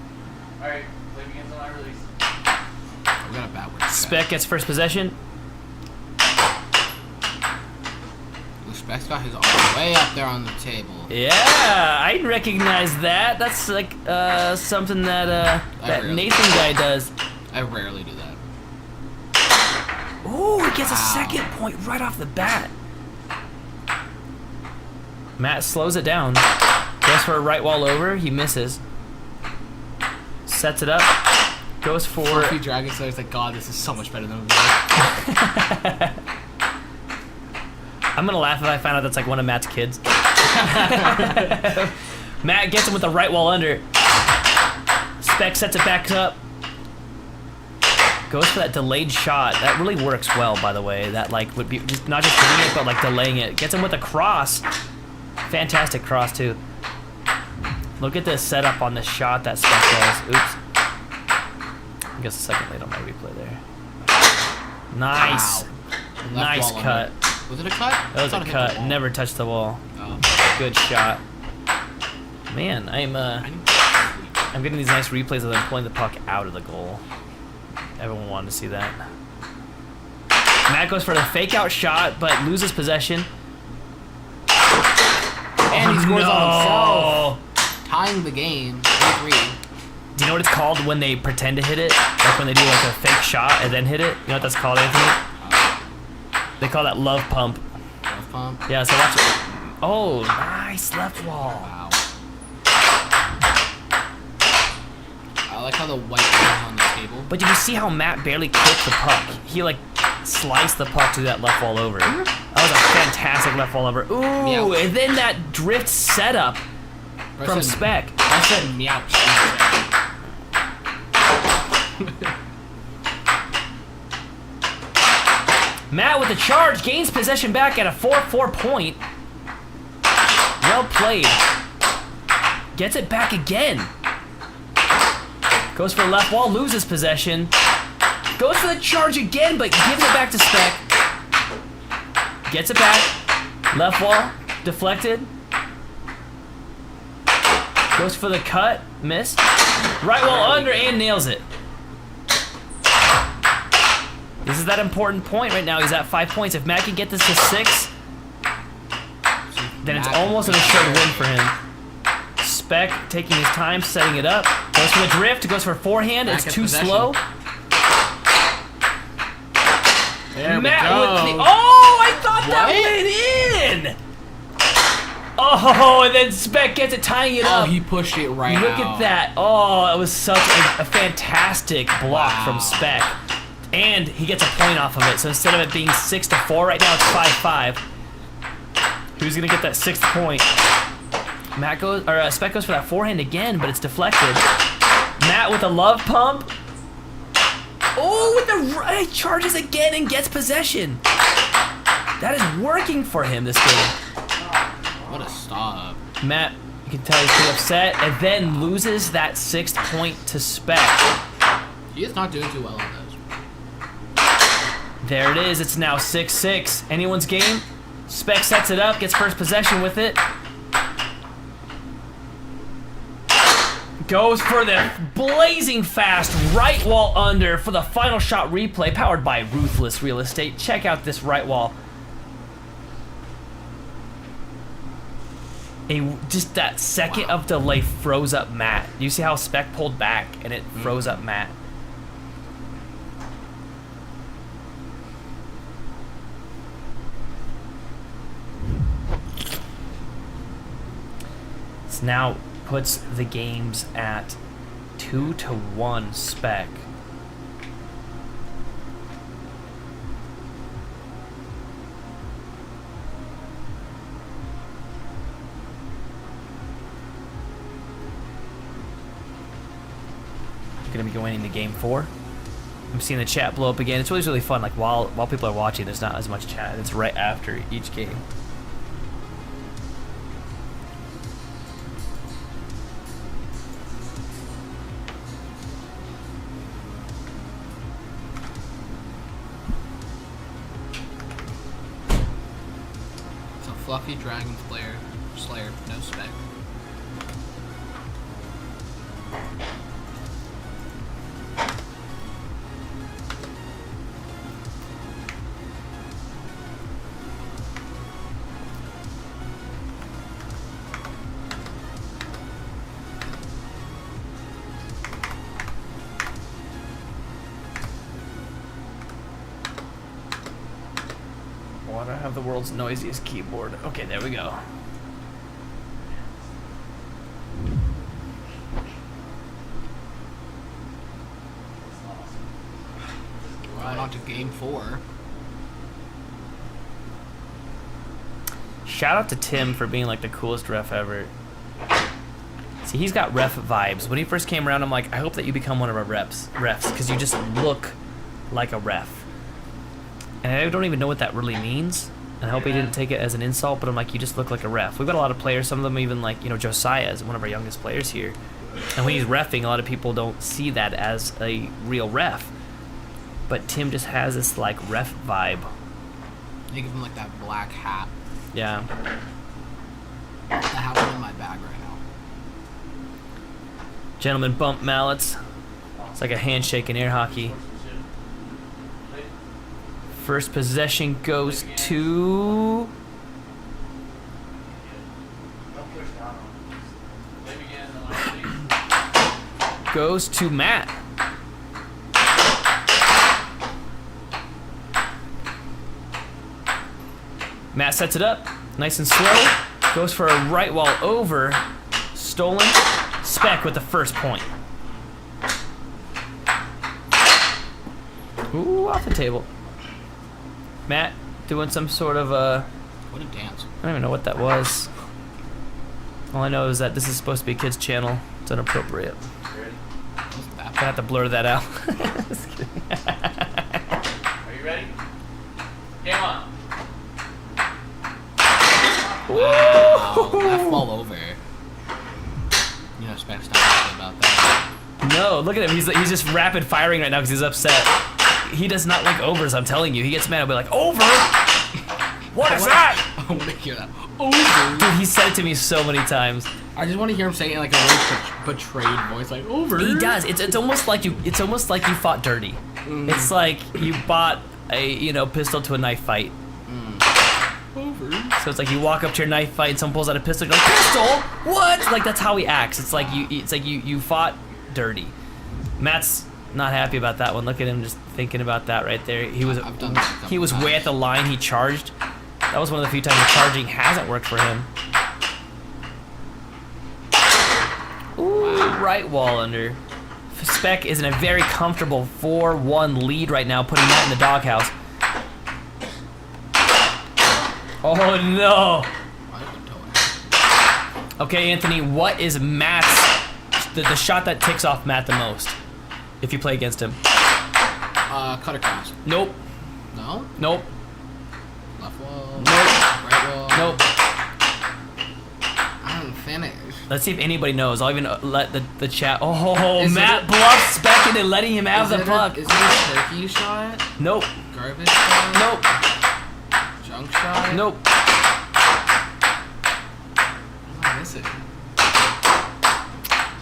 Alright, play begins on my release. We got a bad word. Spec gets first possession. Spec's got his arm way up there on the table. Yeah, I recognize that. That's like something that Nathan guy does. I rarely do that. Oh, he gets a second point right off the bat. Matt slows it down. Goes for a right wall over. He misses. Sets it up. Goes for... A few Dragon Slayers like, God, this is so much better than that. I'm gonna laugh if I find out that's like one of Matt's kids. Matt gets him with the right wall under. Spec sets it back up. Goes for that delayed shot. That really works well, by the way. That like would be just not just hitting it, but like delaying it. Gets him with a cross. Fantastic cross too. Look at the setup on the shot that Spec does. Oops. I guess a second late on my replay there. Nice. Wow. Nice Left wall cut. under. Was it a cut? That was a cut. Never touched the wall. Oh. Good shot. Man, I'm getting these nice replays of them pulling the puck out of the goal. Everyone wanted to see that. Matt goes for the fake out shot, but loses possession. And he scores on himself. Tying the game. 3-3. Do you know what it's called when they pretend to hit it? Like when they do like a fake shot and then hit it? You know what that's called, Anthony? They call that love pump. Love pump? Yeah, so watch it. Oh, nice left wall. Wow. I like how the white is on the table. But did you see how Matt barely clipped the puck? He like sliced the puck to that left wall over. That was a fantastic left wall over. Ooh, Meow. and then that drift setup from Spec. I said meow. Matt with the charge gains possession back at a 4-4 point. Well played. Gets it back again. Goes for the left wall, loses possession. Goes for the charge again, but gives it back to Spec. Gets it back. Left wall, deflected. Goes for the cut, missed. Right wall under and nails it. This is that important point right now. He's at 5 points. If Matt can get this to 6, then it's almost an assured win for him. Spec taking his time, setting it up. Goes for the drift, goes for forehand. It's too slow. There Matt we go. with the... Oh, I thought that went in! Oh, and then Spec gets it, tying it up. Oh, he pushed it right Look out. at that. Oh, it was such a fantastic block from Spec. And he gets a point off of it. So instead of it being 6-4 right now, it's 5-5. Who's gonna get that 6th point? Matt goes, or Spec goes for that forehand again, but it's deflected. Matt with a love pump. Oh, with the right, charges again and gets possession. That is working for him this game. What a stop. Matt, you can tell he's pretty upset, and then loses that 6th point to Spec. He is not doing too well on this. There it is. It's now 6-6. Anyone's game? Spec sets it up, gets first possession with it. Goes for the blazing fast right wall under for the final shot replay, powered by Ruthless Real Estate. Check out this right wall. Just that second of delay froze up Matt. You see how Spec pulled back and it froze up Matt. This now puts the games at 2-1 Spec. Gonna be going into game 4. I'm seeing the chat blow up again. It's really fun. Like while people are watching, there's not as much chat. It's right after each game. It's a Fluffy Dragon Slayer, no spec. Why do I have the world's noisiest keyboard? Okay, there we go. Going on to game 4. Shout out to Tim for being like the coolest ref ever. See, he's got ref vibes. When he first came around, I'm like, I hope that you become one of our refs, because you just look like a ref. And I don't even know what that really means. And I hope he didn't take it as an insult, but I'm like, you just look like a ref. We've got a lot of players, some of them even like, you know, Josiah is one of our youngest players here. And when he's reffing, a lot of people don't see that as a real ref. But Tim just has this like ref vibe. You give him like that black hat. Yeah. I have one in my bag right now. Gentlemen bump mallets. It's like a handshake in air hockey. First possession goes to... goes to Matt. Matt sets it up, nice and slow. Goes for a right wall over. Stolen. Spec with the first point. Ooh, off the table. Matt doing some sort of What a dance. I don't even know what that was. All I know is that this is supposed to be a kid's channel. It's inappropriate. Wasn't that I have to blur that out. Just kidding. Are you ready? Game on. Wow, left ball over. You know, Spec's not happy about that. No, look at him. He's just rapid firing right now because he's upset. He does not like overs, I'm telling you. He gets mad. He'll be like, over? What is that? I want to hear that. Over. Dude, he said it to me so many times. I just want to hear him say it in like a really betrayed voice, like over. He does. It's almost like you. It's almost like you fought dirty. It's like you bought a pistol to a knife fight. Over. So it's like you walk up to your knife fight and someone pulls out a pistol. You're like, pistol? What? Like that's how he acts. It's like you fought dirty. Matt's not happy about that one. Look at him just thinking about that right there. He was I've done that a he was couple way at the line. He charged. That was one of the few times the charging hasn't worked for him. Ooh, right wall under. Spec is in a very comfortable 4-1 lead right now, putting that in the doghouse. Oh no! Okay, Anthony, what is Matt's the shot that ticks off Matt the most if you play against him? Cut across. Nope. No? Nope. Left wall. Nope. Right wall. Nope. I'm finished. Let's see if anybody knows. I'll even let the chat. Oh, Is Matt it- bluffs Spec into letting him have Is the it puck. Is it a turkey shot? Nope. Garbage shot? Nope. Junk shot? Nope. What am I missing?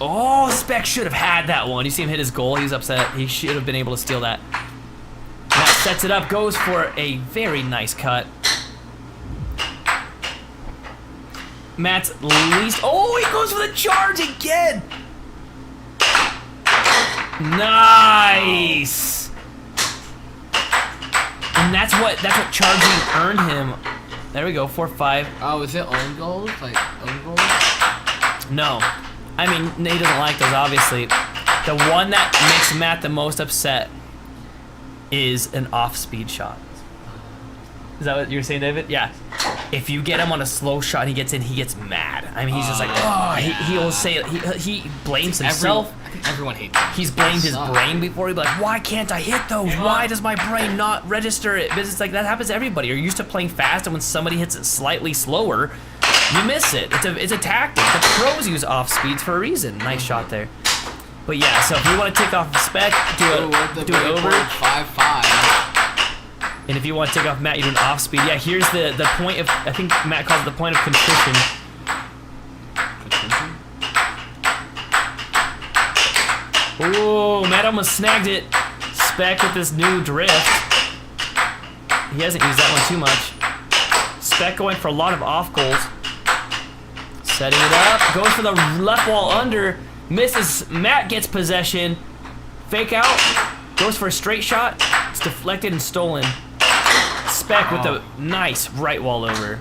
Oh, Spec should have had that one. You see him hit his goal. He's upset. He should have been able to steal that. Matt sets it up. Goes for a very nice cut. Matt's least. Oh, he goes for the charge again. Nice. And that's what charging earned him. There we go. 4-5. Oh, is it own goals? Like, own goals? No. I mean, he doesn't like those, obviously. The one that makes Matt the most upset is an off-speed shot. Is that what you were saying, David? Yeah. If you get him on a slow shot and he gets in, he gets mad. I mean, he's just like, oh, he'll say, he blames himself. I think everyone hates it. He's blamed his brain before. He'd be like, why can't I hit those? Why does my brain not register it? But it's like, that happens to everybody. You're used to playing fast, and when somebody hits it slightly slower, you miss it. It's a tactic. The pros use off speeds for a reason. Nice shot there. But yeah, so if you want to take off the Spec, do it over. 5-5. And if you want to take off Matt, you do an off speed. Yeah, here's the point of, I think Matt calls it the point of contrition. Ooh, Matt almost snagged it. Spec with this new drift. He hasn't used that one too much. Spec going for a lot of off goals. Setting it up, goes for the left wall under, misses. Matt gets possession. Fake out, goes for a straight shot. It's deflected and stolen. Spec with the nice right wall over.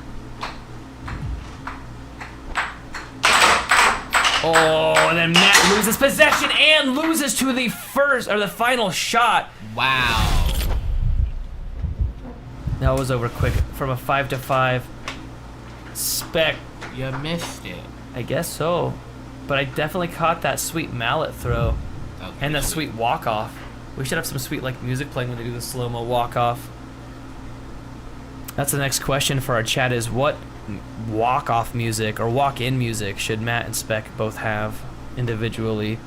Oh, and then Matt loses possession and loses to the first or the final shot. Wow. That was over quick from a 5-5. Spec, You missed it. I guess so. But I definitely caught that sweet mallet throw and that sweet walk-off. We should have some sweet like music playing when they do the slow-mo walk-off. That's the next question for our chat is what walk-off music or walk-in music should Matt and Spec both have individually?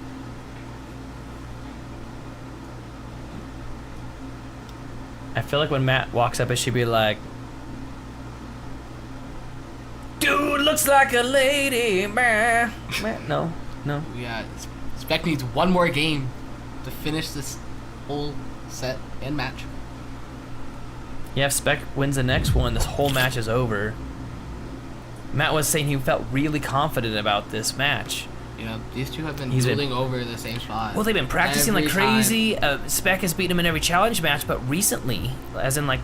I feel like when Matt walks up, it should be like, dude looks like a lady, man. No. Yeah, Spec needs one more game to finish this whole set and match. Yeah, if Spec wins the next one, this whole match is over. Matt was saying he felt really confident about this match. You know, these two have been dueling over the same spot. Well, they've been practicing like crazy. Spec has beaten him in every challenge match, but recently, as in like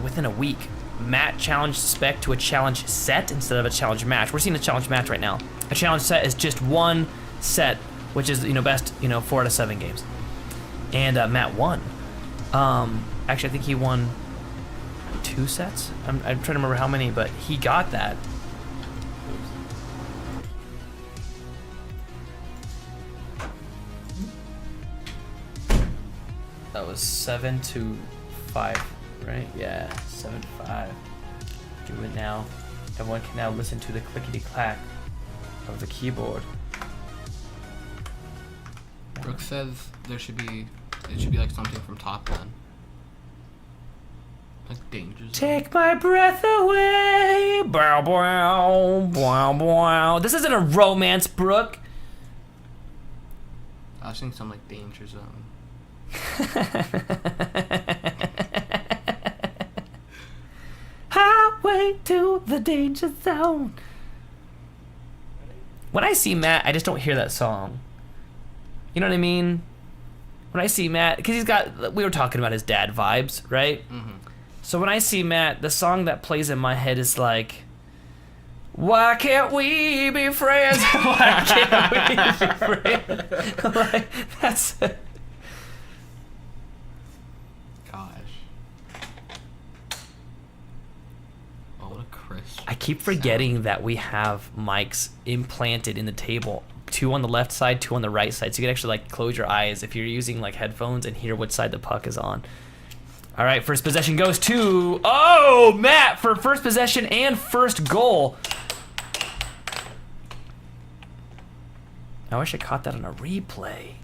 within a week, Matt challenged Spec to a challenge set instead of a challenge match. We're seeing a challenge match right now. A challenge set is just one set, which is best 4 out of 7 games. And Matt won. Actually, I think he won 2 sets. I'm trying to remember how many, but he got that. That was 7-5, right? Yeah, 7-5. Do it now. Everyone can now listen to the clickety-clack of the keyboard. Brooke says it should be like something from Top Gun. Like Danger Zone. Take my breath away. Bow, bow, bow, bow. This isn't a romance, Brooke. I was thinking something like Danger Zone. Highway to the danger zone. When I see Matt, I just don't hear that song. You know what I mean? When I see Matt, because we were talking about his dad vibes, right? Mm-hmm. So when I see Matt, the song that plays in my head is like, why can't we be friends? Why can't we be friends? Like, that's it. I keep forgetting that we have mics implanted in the table. 2 on the left side, 2 on the right side. So you can actually like close your eyes if you're using like headphones and hear which side the puck is on. All right, first possession goes to, Matt for first possession and first goal. I wish I caught that on a replay.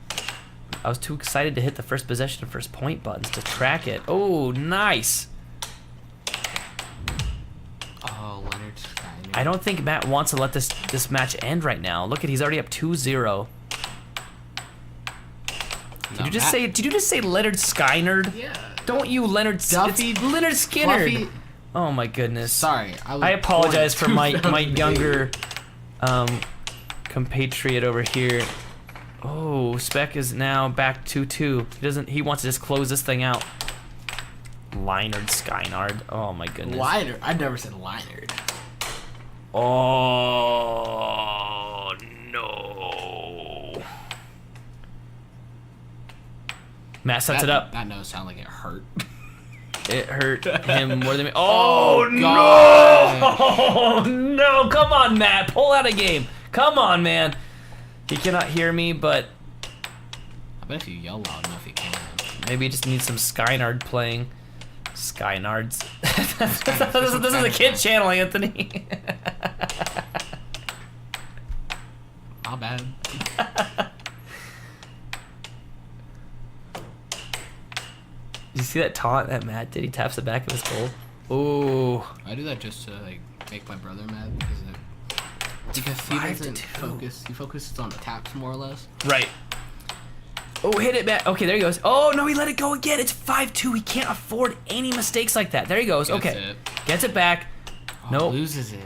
I was too excited to hit the first possession and first point buttons to track it. Oh, nice. I don't think Matt wants to let this match end right now. Look at, he's already up 2-0. Did you just say Leonard Skynyrd? Yeah. Don't you Leonard Duffy, it's Leonard Skinner. Fluffy. Oh my goodness. Sorry. I apologize for my younger compatriot over here. Oh, Spec is now back 2-2. He wants to just close this thing out. Leonard Skynyrd. Oh my goodness. Leonard. I've never said Leonard. Oh no. Matt sets it up. That nose sounded like it hurt. It hurt him more than me. Oh, God. No! No, come on, Matt. Pull out a game. Come on, man. He cannot hear me, but I bet if you yell loud enough, he can. Maybe he just needs some Skynyrd playing. Skynards. This is a kid channel, Anthony. Not bad. see that taunt that Matt did? He taps the back of his goal. Ooh. I do that just to like make my brother mad because he doesn't focus. He focuses on the taps more or less. Right. Oh, hit it, Matt. Okay, there he goes. Oh, no, he let it go again. It's 5-2. He can't afford any mistakes like that. There he goes. Gets Okay. it. Gets it back. Oh, Nope. loses it.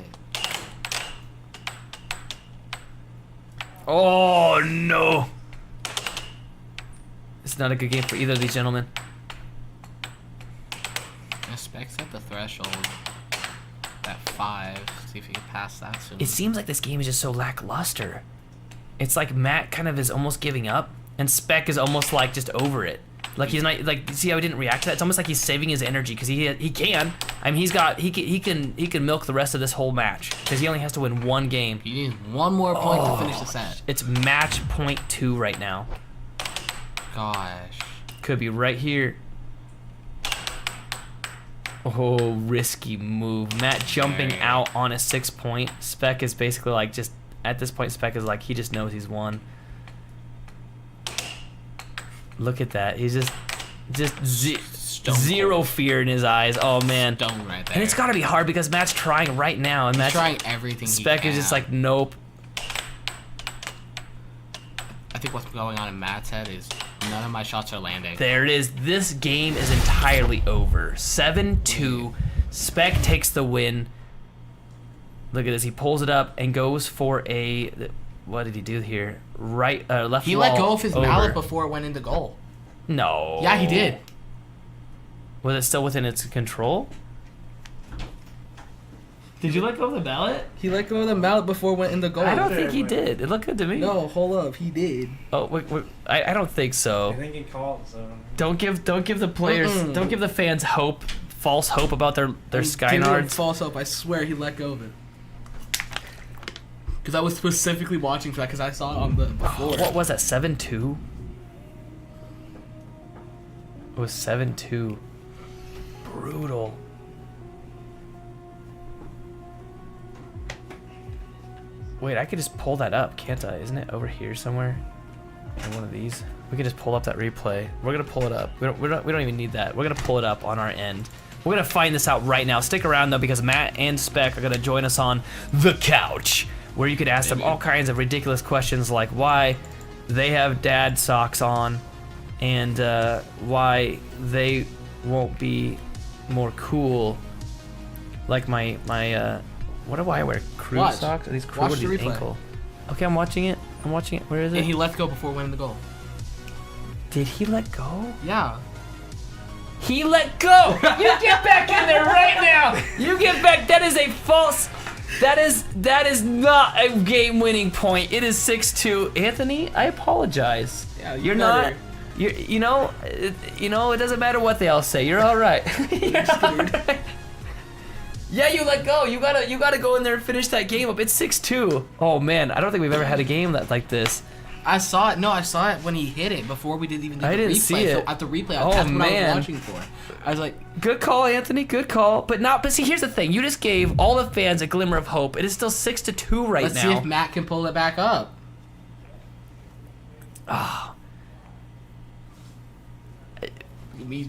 Oh, no. It's not a good game for either of these gentlemen. Specs at the threshold at 5. See if he can pass that soon. It seems like this game is just so lackluster. It's like Matt kind of is almost giving up, and Spec is almost like just over it. Like he's not like, see how he didn't react to that? It's almost like he's saving his energy because he can. I mean, he can milk the rest of this whole match because he only has to win one game. He needs one more point to finish the set. It's match point 2 right now. Gosh. Could be right here. Oh, risky move. Matt jumping out on a 6 point. Spec is basically like just, at this point, Spec is like, he just knows he's won. Look at that. He's just zero fear in his eyes. Oh, man. Stone right there. And it's got to be hard because Matt's trying right now. And He's Matt's trying everything Spec he is can. just like, nope. I think what's going on in Matt's head is none of my shots are landing. There it is. This game is entirely over. 7-2. Spec takes the win. Look at this. He pulls it up and goes for a... What did he do here? Right, left He wall let go of his over. mallet before it went into goal. No. Yeah, he did. Was it still within its control? Did you let go of the mallet? He let go of the mallet before it went into goal. I don't think he did. It looked good to me. No, hold up. He did. Oh, wait, I don't think so. I think he called, so. Don't give the players, don't give the fans hope, false hope about their Skynards. False hope. I swear he let go of it. Because I was specifically watching for that because I saw it on the before. What was that? 7-2. It was 7-2. Brutal. Wait, I could just pull that up, can't I? Isn't it over here somewhere? In one of these? We could just pull up that replay. We're gonna pull it up. We don't even need that. We're gonna pull it up on our end. We're gonna find this out right now. Stick around though, because Matt and Spec are gonna join us on the couch, where you could ask them all kinds of ridiculous questions like why they have dad socks on, and why they won't be more cool. Like my what do I wear? Crew Watch. socks? Are these crew Watch or the these replay. ankle? Okay, I'm watching it. Where is it? And he let go before it went into goal. Did he let go? Yeah. He let go! You get back in there right now! You get back. That is a false. That is not a game-winning point. It is 6-2. Anthony, I apologize. Yeah, You're not. You know, it doesn't matter what they all say. You're all right. You're all right. Yeah, you let go. You gotta go in there and finish that game up. It's 6-2. Oh man, I don't think we've ever had a game like this. I saw it. No, I saw it when he hit it before we didn't even do I the didn't replay. see So it. at the replay, Oh, that's what I man. was watching for. I was like, Good call, Anthony. Good call. But see, here's the thing. You just gave all the fans a glimmer of hope. It is still 6-2 right let's now. see if Matt can pull it back up.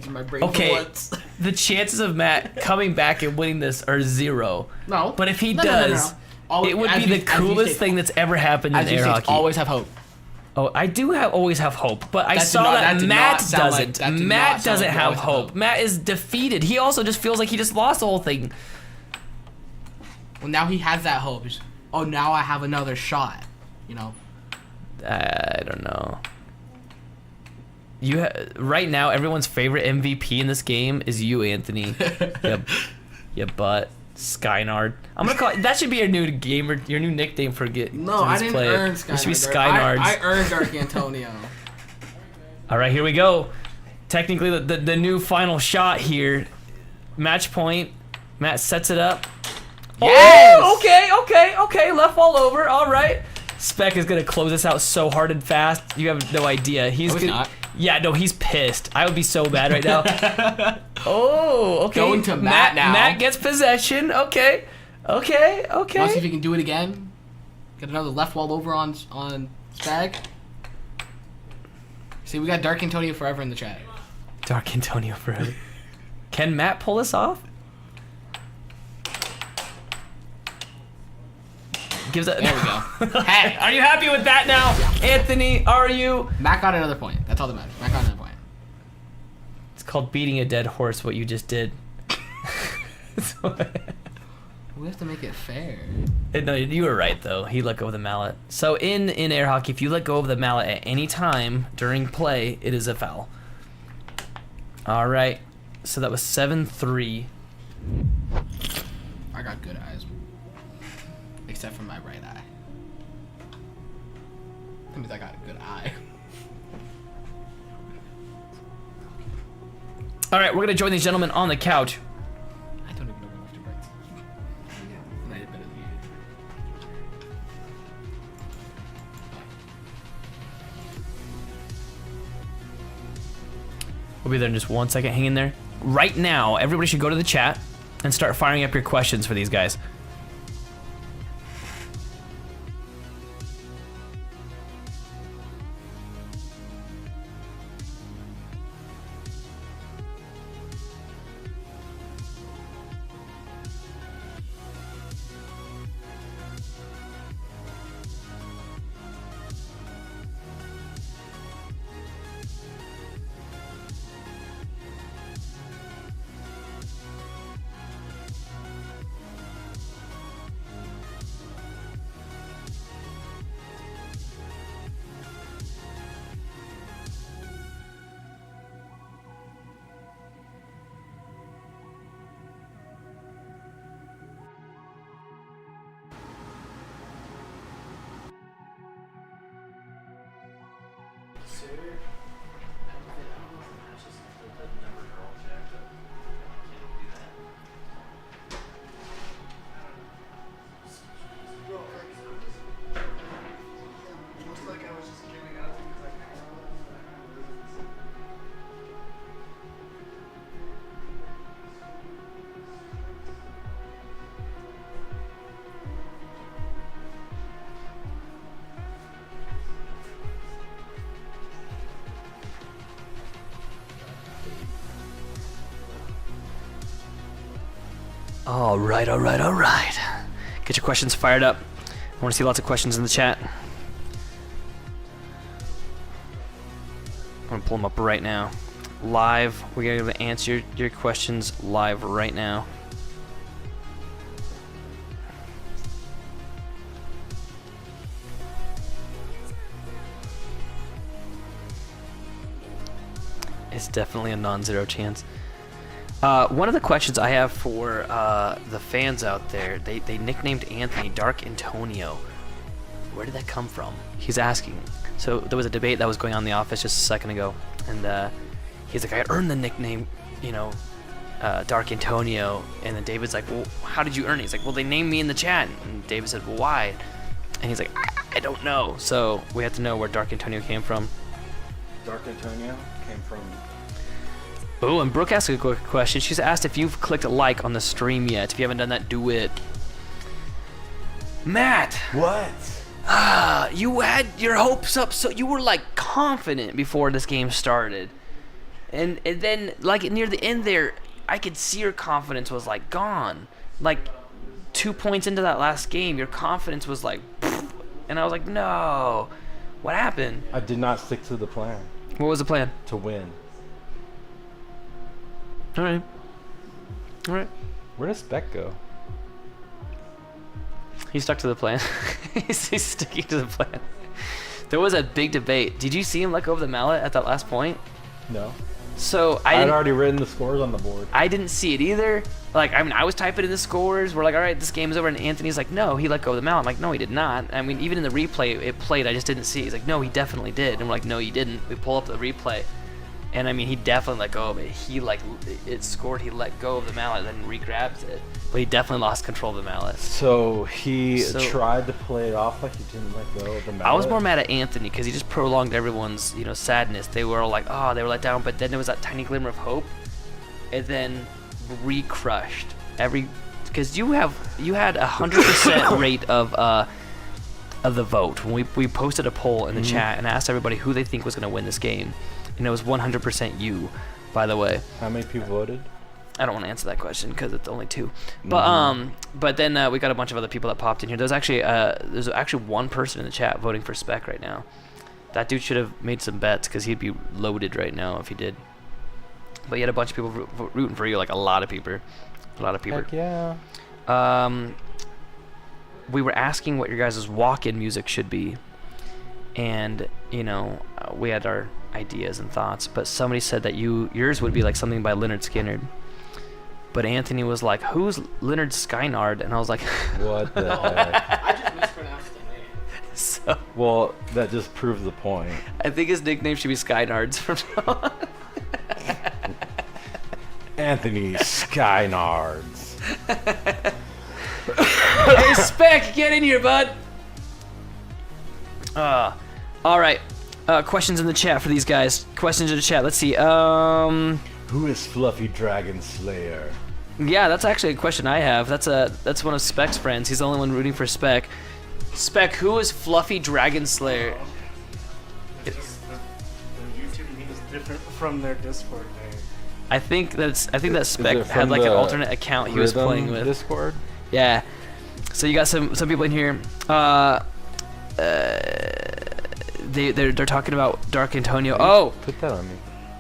My brain Okay, bullets. the chances of Matt coming back and winning this are 0. No. But if he No. does, Always- it would as be you- the as you coolest say- thing that's ever happened in As you air say, hockey. always have hope. Oh, I do always have hope, but I That did saw not- that that did not Matt sound like- doesn't. that did not Matt sound doesn't like you have always have hope. hope. Matt is defeated. He also just feels like he just lost the whole thing. Well, now he has that hope. He's, oh, now I have another shot. You know. I don't know. Right now, everyone's favorite MVP in this game is you, Anthony. You butt. Skynard. I'm gonna call it, that should be your new nickname for No, I didn't earn Skynard. It should be Skynards. I earned Dark Antonio. All right, here we go. Technically, the new final shot here. Match point. Matt sets it up. Yes! Oh, okay. Left wall over. All right. Spec is gonna close this out so hard and fast. You have no idea. He's No, he's not. Yeah, no, he's pissed. I would be so mad right now. Oh, okay. Going to Matt now. Matt gets possession. Okay. Want to see if he can do it again? Get another left wall over on Spag. See, we got Dark Antonio forever in the chat. Dark Antonio forever. Can Matt pull this off? Gives it. There we go. Hey, Are you happy with that now, Anthony? Are you? Matt got another point. That's all that matters. Matt got another point. It's called beating a dead horse. What you just did. We have to make it fair. No, you were right though. He let go of the mallet. So in air hockey, if you let go of the mallet at any time during play, it is a foul. All right. So that was 7-3. I got good eyes. Except for my right eye. That means I got a good eye. All right, we're gonna join these gentlemen on the couch. I don't even know where left and right. And I did better than you did. We'll be there in just 1 second. Hang in there. Right now, everybody should go to the chat and start firing up your questions for these guys. All right. Get your questions fired up. I want to see lots of questions in the chat. I'm gonna pull them up right now. Live. We're gonna answer your questions live right now. It's definitely a non-zero chance. One of the questions I have for the fans out there, they nicknamed Anthony Dark Antonio. Where did that come from? He's asking. So there was a debate that was going on in the office just a second ago, and he's like, I earned the nickname, Dark Antonio. And then David's like, well, how did you earn it? He's like, well, they named me in the chat. And David said, well, why? And he's like, I don't know. So we have to know where Dark Antonio came from. Dark Antonio came from. Oh, and Brooke asked a quick question. She's asked if you've clicked like on the stream yet. If you haven't done that, do it. Matt! What? You had your hopes up, so you were like confident before this game started. And then, like near the end there, I could see your confidence was like gone. Like 2 points into that last game, your confidence was like, pfft, and I was like, no. What happened? I did not stick to the plan. What was the plan? To win. All right. Where does Beck go? He stuck to the plan. He's sticking to the plan. There was a big debate. Did you see him let go of the mallet at that last point? No. So I'd already written the scores on the board. I didn't see it either. Like, I mean, I was typing in the scores. We're like, all right, this game's over. And Anthony's like, no, he let go of the mallet. I'm like, no, he did not. I mean, even in the replay, it played. I just didn't see it. He's like, no, he definitely did. And we're like, no, you didn't. We pull up the replay. And I mean, he definitely let go of it. He it scored. He let go of the mallet, then re-grabs it. But he definitely lost control of the mallet. So he tried to play it off like he didn't let go of the mallet. I was more mad at Anthony because he just prolonged everyone's, sadness. They were all like, oh, they were let down. But then there was that tiny glimmer of hope, and then re-crushed because you had 100% rate of the vote when we posted a poll in the chat and asked everybody who they think was going to win this game. And it was 100% you. by the way. How many people voted? I don't want to answer that question because it's only 2. But then we got a bunch of other people that popped in here. There's actually one person in the chat voting for Spec right now. That dude should have made some bets because he'd be loaded right now if he did. But you had a bunch of people rooting for you, like a lot of people. Heck yeah. We were asking what your guys' walk-in music should be, and we had our ideas and thoughts. But somebody said that yours would be like something by Leonard Skinner. But Anthony was like, "Who's Leonard Skynard?" And I was like, What the heck? I just mispronounced the name. So Well, that just proves the point. I think his nickname should be Skynards from now on. Anthony Skynards. Hey, Spec, get in here, bud. All right. Questions in the chat for these guys. Questions in the chat. Let's see. Who is Fluffy Dragon Slayer? Yeah, that's actually a question I have. That's one of Spec's friends. He's the only one rooting for Spec. Spec, who is Fluffy Dragon Slayer? The YouTube name is different from their Discord name. I think that Spec it had from like an the alternate account he was Rhythm playing with. Discord? Yeah. So you got some people in here. They're talking about Dark Antonio. Oh, Put that on me.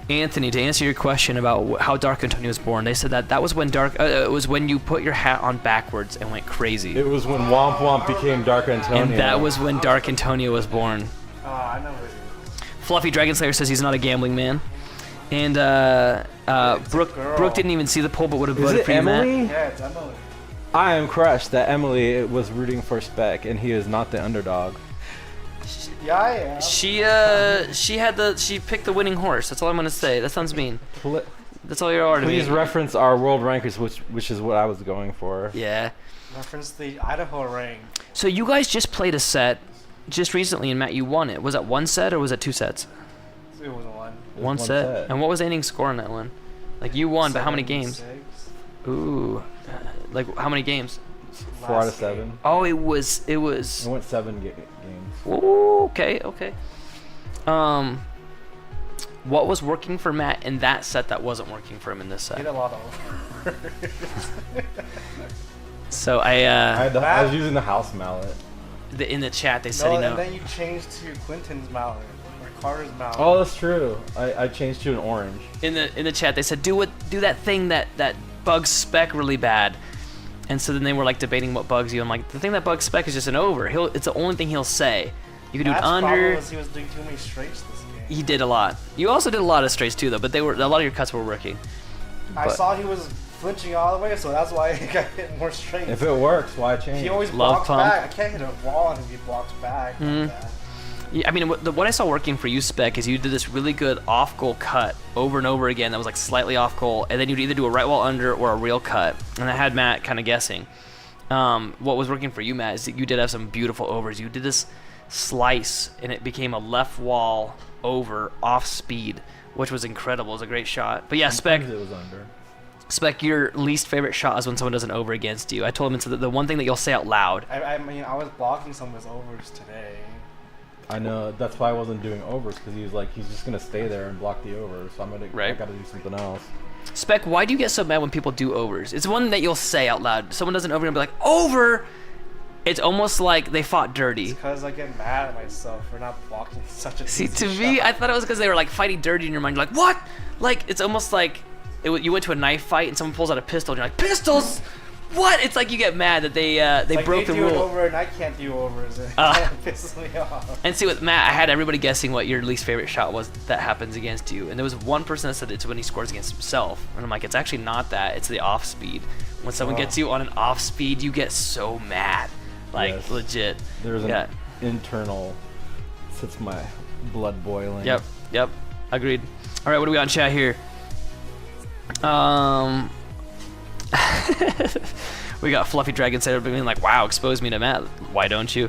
Anthony, to answer your question about how Dark Antonio was born, they said that was when it was when you put your hat on backwards and went crazy. It was when Womp Womp became Dark Antonio. And that was when Dark Antonio was born. I know what it is. Fluffy Dragon Slayer says he's not a gambling man. And Brooke didn't even see the poll but would have Is voted it for you, Matt. Emily? Yeah, it's Emily. I am crushed that Emily was rooting for Spec and he is not the underdog. Yeah, I am. She picked the winning horse. That's all I'm gonna say. That sounds mean. That's all you are to me. Please reference our world rankings, which is what I was going for. Yeah. Reference the Idaho rank. So you guys just played a set just recently, and Matt, you won it. Was that one set or was it 2 sets? It was one. One set. And what was the inning score on that one? Like you won, but how many games? 76. Ooh. Like how many games? 4 out of 7. Oh, it was. It went 7 games. Ooh, okay. What was working for Matt in that set that wasn't working for him in this set? He did a lot of. So I was using the house mallet. in the chat they said and then you changed to Quentin's mallet or Carter's mallet. Oh, that's true. I changed to an orange. in the chat they said do that thing that bugs Spec really bad. And so then they were like debating what bugs you. I'm like, the thing that bugs Spec is just an over. It's the only thing he'll say. You can do an under. Was he was doing too many straights this game. He did a lot. You also did a lot of straights too, though. But a lot of your cuts were working. I saw he was flinching all the way, so that's why he got hit more straight. If it works, why change? He always Love blocks pump. back. I can't hit a wall and he blocks back like that. Yeah, I mean, what I saw working for you, Spec, is you did this really good off-goal cut over and over again that was like slightly off-goal, and then you'd either do a right wall under or a real cut. And that had Matt kind of guessing. What was working for you, Matt, is that you did have some beautiful overs. You did this slice, and it became a left wall over off speed, which was incredible. It was a great shot. But yeah, Spec, It was under. Spec, your least favorite shot is when someone does an over against you. I told him it's the one thing that you'll say out loud. I mean, I was blocking some of his overs today. I know. That's why I wasn't doing overs, because he was like, he's just gonna stay there and block the over. So I gotta do something else. Spec, why do you get so mad when people do overs? It's one that you'll say out loud. Someone does an over and be like, over! It's almost like they fought dirty. It's because I get mad at myself for not blocking such a See, easy to me, shot. I thought it was because they were like fighting dirty in your mind. You're like, what? Like, it's almost like you went to a knife fight and someone pulls out a pistol and you're like, pistols? What? It's like you get mad that they like broke they the do rule. It over and I can't do overs. It pisses me off. And see, with Matt, I had everybody guessing what your least favorite shot was that happens against you. And there was one person that said it's when he scores against himself. And I'm like, it's actually not that. It's the off speed. When someone gets you on an off speed, you get so mad. Like, Yes. legit. There's an internal, sets my blood boiling. Yep. Agreed. All right, what do we got in chat here? We got Fluffy Dragon Sailor being like, wow, expose me to Matt. Why don't you?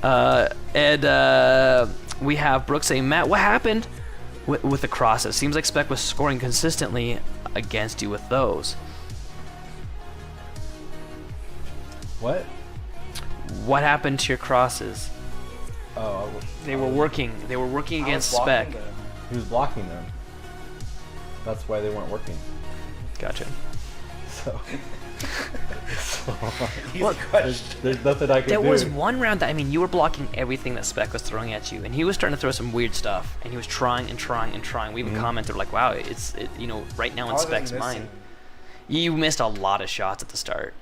And we have Brooke saying, Matt, what happened with the crosses? Seems like Spec was scoring consistently against you with those. What? What happened to your crosses? Oh, They were working. They were working I was against blocking Spec. them. he was blocking them. That's why they weren't working. Gotcha. So, He's crushed. there's nothing I can There do. was one round that, I mean, you were blocking everything that Spec was throwing at you, and he was starting to throw some weird stuff, and he was trying and trying and trying. We even commented like, wow, you know, right now in How Spec's did he miss mind. it? You missed a lot of shots at the start.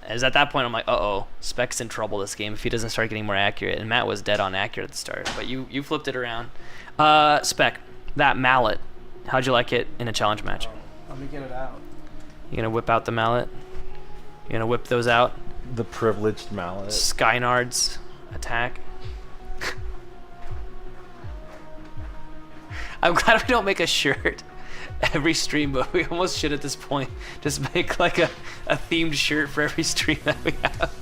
As at that point, I'm like, uh-oh, Spec's in trouble this game if he doesn't start getting more accurate, and Matt was dead on accurate at the start, but you flipped it around. Spec, that mallet, how'd you like it in a challenge match? Let me get it out. You gonna whip out the mallet? You gonna whip those out? The privileged mallet. Skynard's attack. I'm glad we don't make a shirt every stream, but we almost should at this point. Just make like a themed shirt for every stream that we have.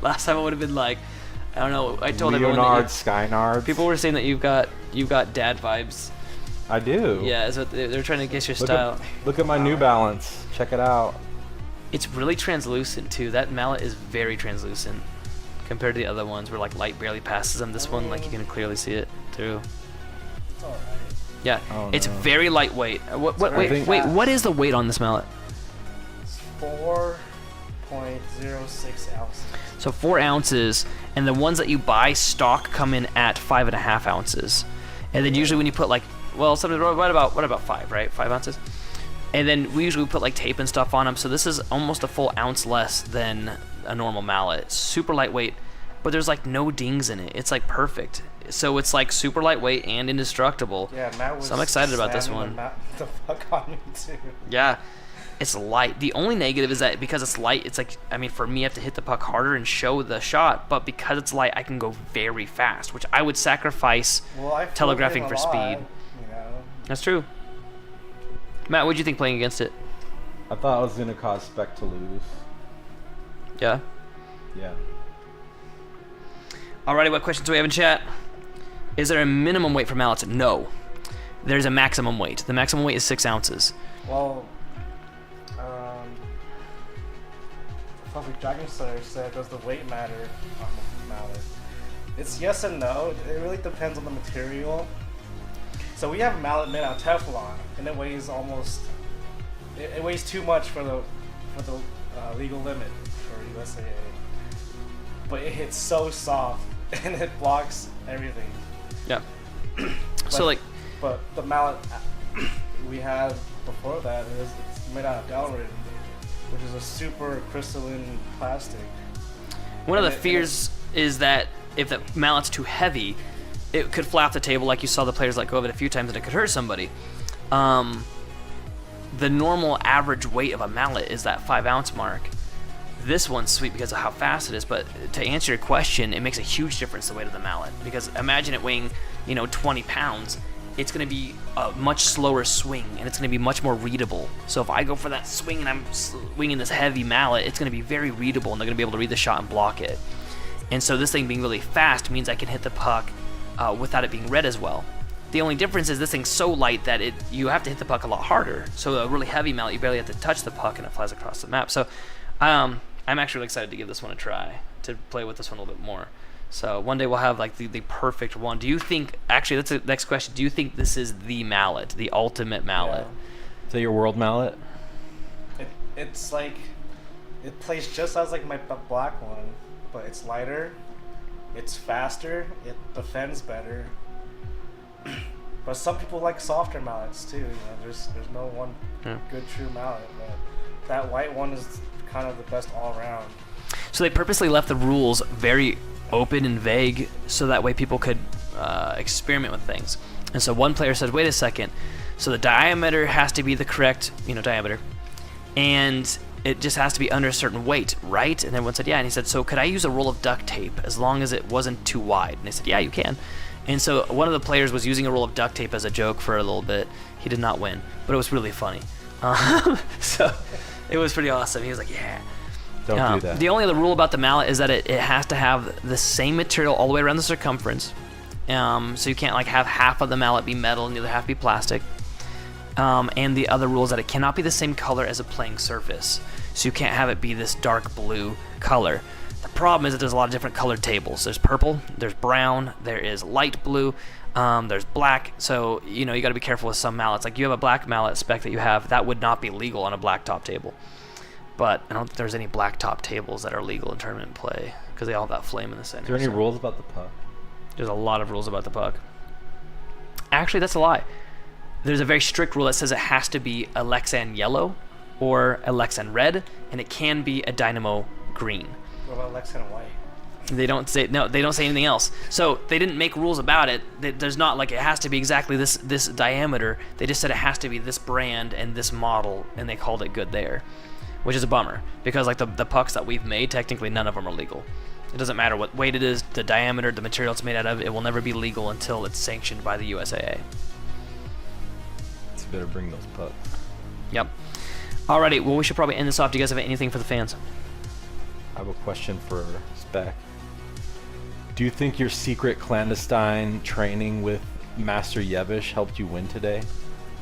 Last time it would have been like, I don't know. I told everyone Leonard, that Skynard. people were saying that you've got dad vibes. I do. Yeah, is what they're trying to guess your Look style. look at my New Balance. Check it out. It's really translucent too. That mallet is very translucent compared to the other ones where like light barely passes them. This one, like you can clearly see it through. It's alright. Yeah, Oh, it's no. very lightweight. Wait, very wait, fast. what is the weight on this mallet? It's 4.06 ounces. So 4 ounces, and the ones that you buy stock come in at 5.5 ounces. And then usually when you put like, well, something what about 5, right? 5 ounces. And then we usually put like tape and stuff on them. So this is almost a full ounce less than a normal mallet. Super lightweight, but there's like no dings in it. It's like perfect. So it's like super lightweight and indestructible. Yeah, Matt was So I'm excited about this slamming one. the fuck on me too. Yeah, it's light. The only negative is that because it's light, it's like, I mean, for me, I have to hit the puck harder and show the shot, but because it's light, I can go very fast, which I would sacrifice Well, I telegraphing for floated a speed. lot, you know. That's true. Matt, what'd you think playing against it? I thought I was gonna cause Spec to lose. Yeah. Yeah. Alrighty, what questions do we have in chat? Is there a minimum weight for mallets? No. There's a maximum weight. The maximum weight is 6 ounces. Well, Public Dragon Slayer said, does the weight matter on the mallet? It's yes and no. It really depends on the material. So we have a mallet made out of Teflon, and it weighs almost, it weighs too much for the legal limit for USAA. But it hits so soft, and it blocks everything. Yeah. So like, But the mallet we had before that it's made out of Delrin, which is a super crystalline plastic. one of the And it- fears is that if the mallet's too heavy, it could fly off the table like you saw the players let go of it a few times and it could hurt somebody. The normal average weight of a mallet is that 5 ounce mark. This one's sweet because of how fast it is, but to answer your question, it makes a huge difference the weight of the mallet. Because imagine it weighing, 20 pounds. It's going to be a much slower swing, and it's going to be much more readable. So if I go for that swing and I'm swinging this heavy mallet, it's going to be very readable, and they're going to be able to read the shot and block it. And so this thing being really fast means I can hit the puck without it being read as well. The only difference is this thing's so light that you have to hit the puck a lot harder. So a really heavy mallet, you barely have to touch the puck, and it flies across the map. So I'm actually really excited to give this one a try, to play with this one a little bit more. So one day we'll have like the perfect one. Do you think, actually that's the next question, do you think this is the mallet, the ultimate mallet? Is that your world mallet? It's like, it plays just as like my black one, but it's lighter, it's faster, it defends better. But some people like softer mallets too. There's no one good true mallet, but that white one is kind of the best all around. So they purposely left the rules very open and vague so that way people could experiment with things. And so one player said, wait a second, so the diameter has to be the correct diameter, and it just has to be under a certain weight, right? And everyone said, yeah. And he said, so could I use a roll of duct tape as long as it wasn't too wide? And they said, yeah, you can. And so one of the players was using a roll of duct tape as a joke for a little bit. He did not win, but it was really funny. So it was pretty awesome. He was like, yeah. Don't do that. The only other rule about the mallet is that it has to have the same material all the way around the circumference. So you can't like have half of the mallet be metal and the other half be plastic. And the other rule is that it cannot be the same color as a playing surface. So you can't have it be this dark blue color. The problem is that there's a lot of different colored tables. There's purple, there's brown, there is light blue, there's black. So, you know, you got to be careful with some mallets. Like you have a black mallet spec that you have, that would not be legal on a black top table. But I don't think there's any black top tables that are legal in tournament play because they all have that flame in the center. Is there any rules about the puck? There's a lot of rules about the puck. Actually, that's a lie. There's a very strict rule that says it has to be a Lexan yellow or a Lexan red, and it can be a Dynamo green. What about Lexan white? They don't say anything else. So they didn't make rules about it. There's not like it has to be exactly this diameter. They just said it has to be this brand and this model, and they called it good there, which is a bummer because like the pucks that we've made, technically none of them are legal. It doesn't matter what weight it is, the diameter, the material it's made out of. It will never be legal until it's sanctioned by the USAA. So you better bring those pucks. Yep. Alrighty. Well, we should probably end this off. Do you guys have anything for the fans? I have a question for Spec. Do you think your secret clandestine training with Master Yevish helped you win today?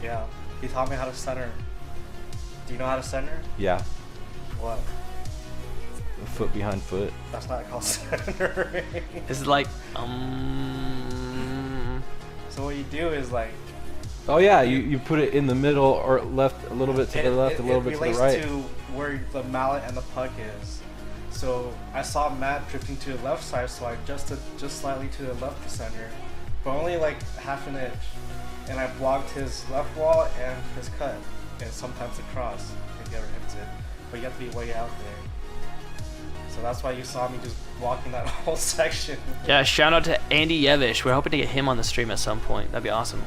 Yeah. He taught me how to center. Do you know how to center? Yeah. What? Foot behind foot. That's not called centering. This is like, So what you do is like... Oh yeah, you put it in the middle or left, a little bit to the left, a little bit to the right. It relates to where the mallet and the puck is. So I saw Matt drifting to the left side, so I adjusted just slightly to the left of center, but only like half an inch. And I blocked his left wall and his cut, and sometimes the cross if he ever hits it. But you have to be way out there. So that's why you saw me just blocking that whole section. yeah, shout out to Andy Yevish. We're hoping to get him on the stream at some point. That'd be awesome.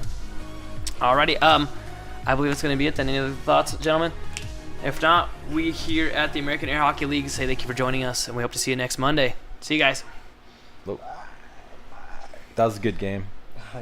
Alrighty, I believe that's going to be it then. Any other thoughts, gentlemen? If not, we here at the American Air Hockey League say thank you for joining us, and we hope to see you next Monday. See you guys. That was a good game. Yeah.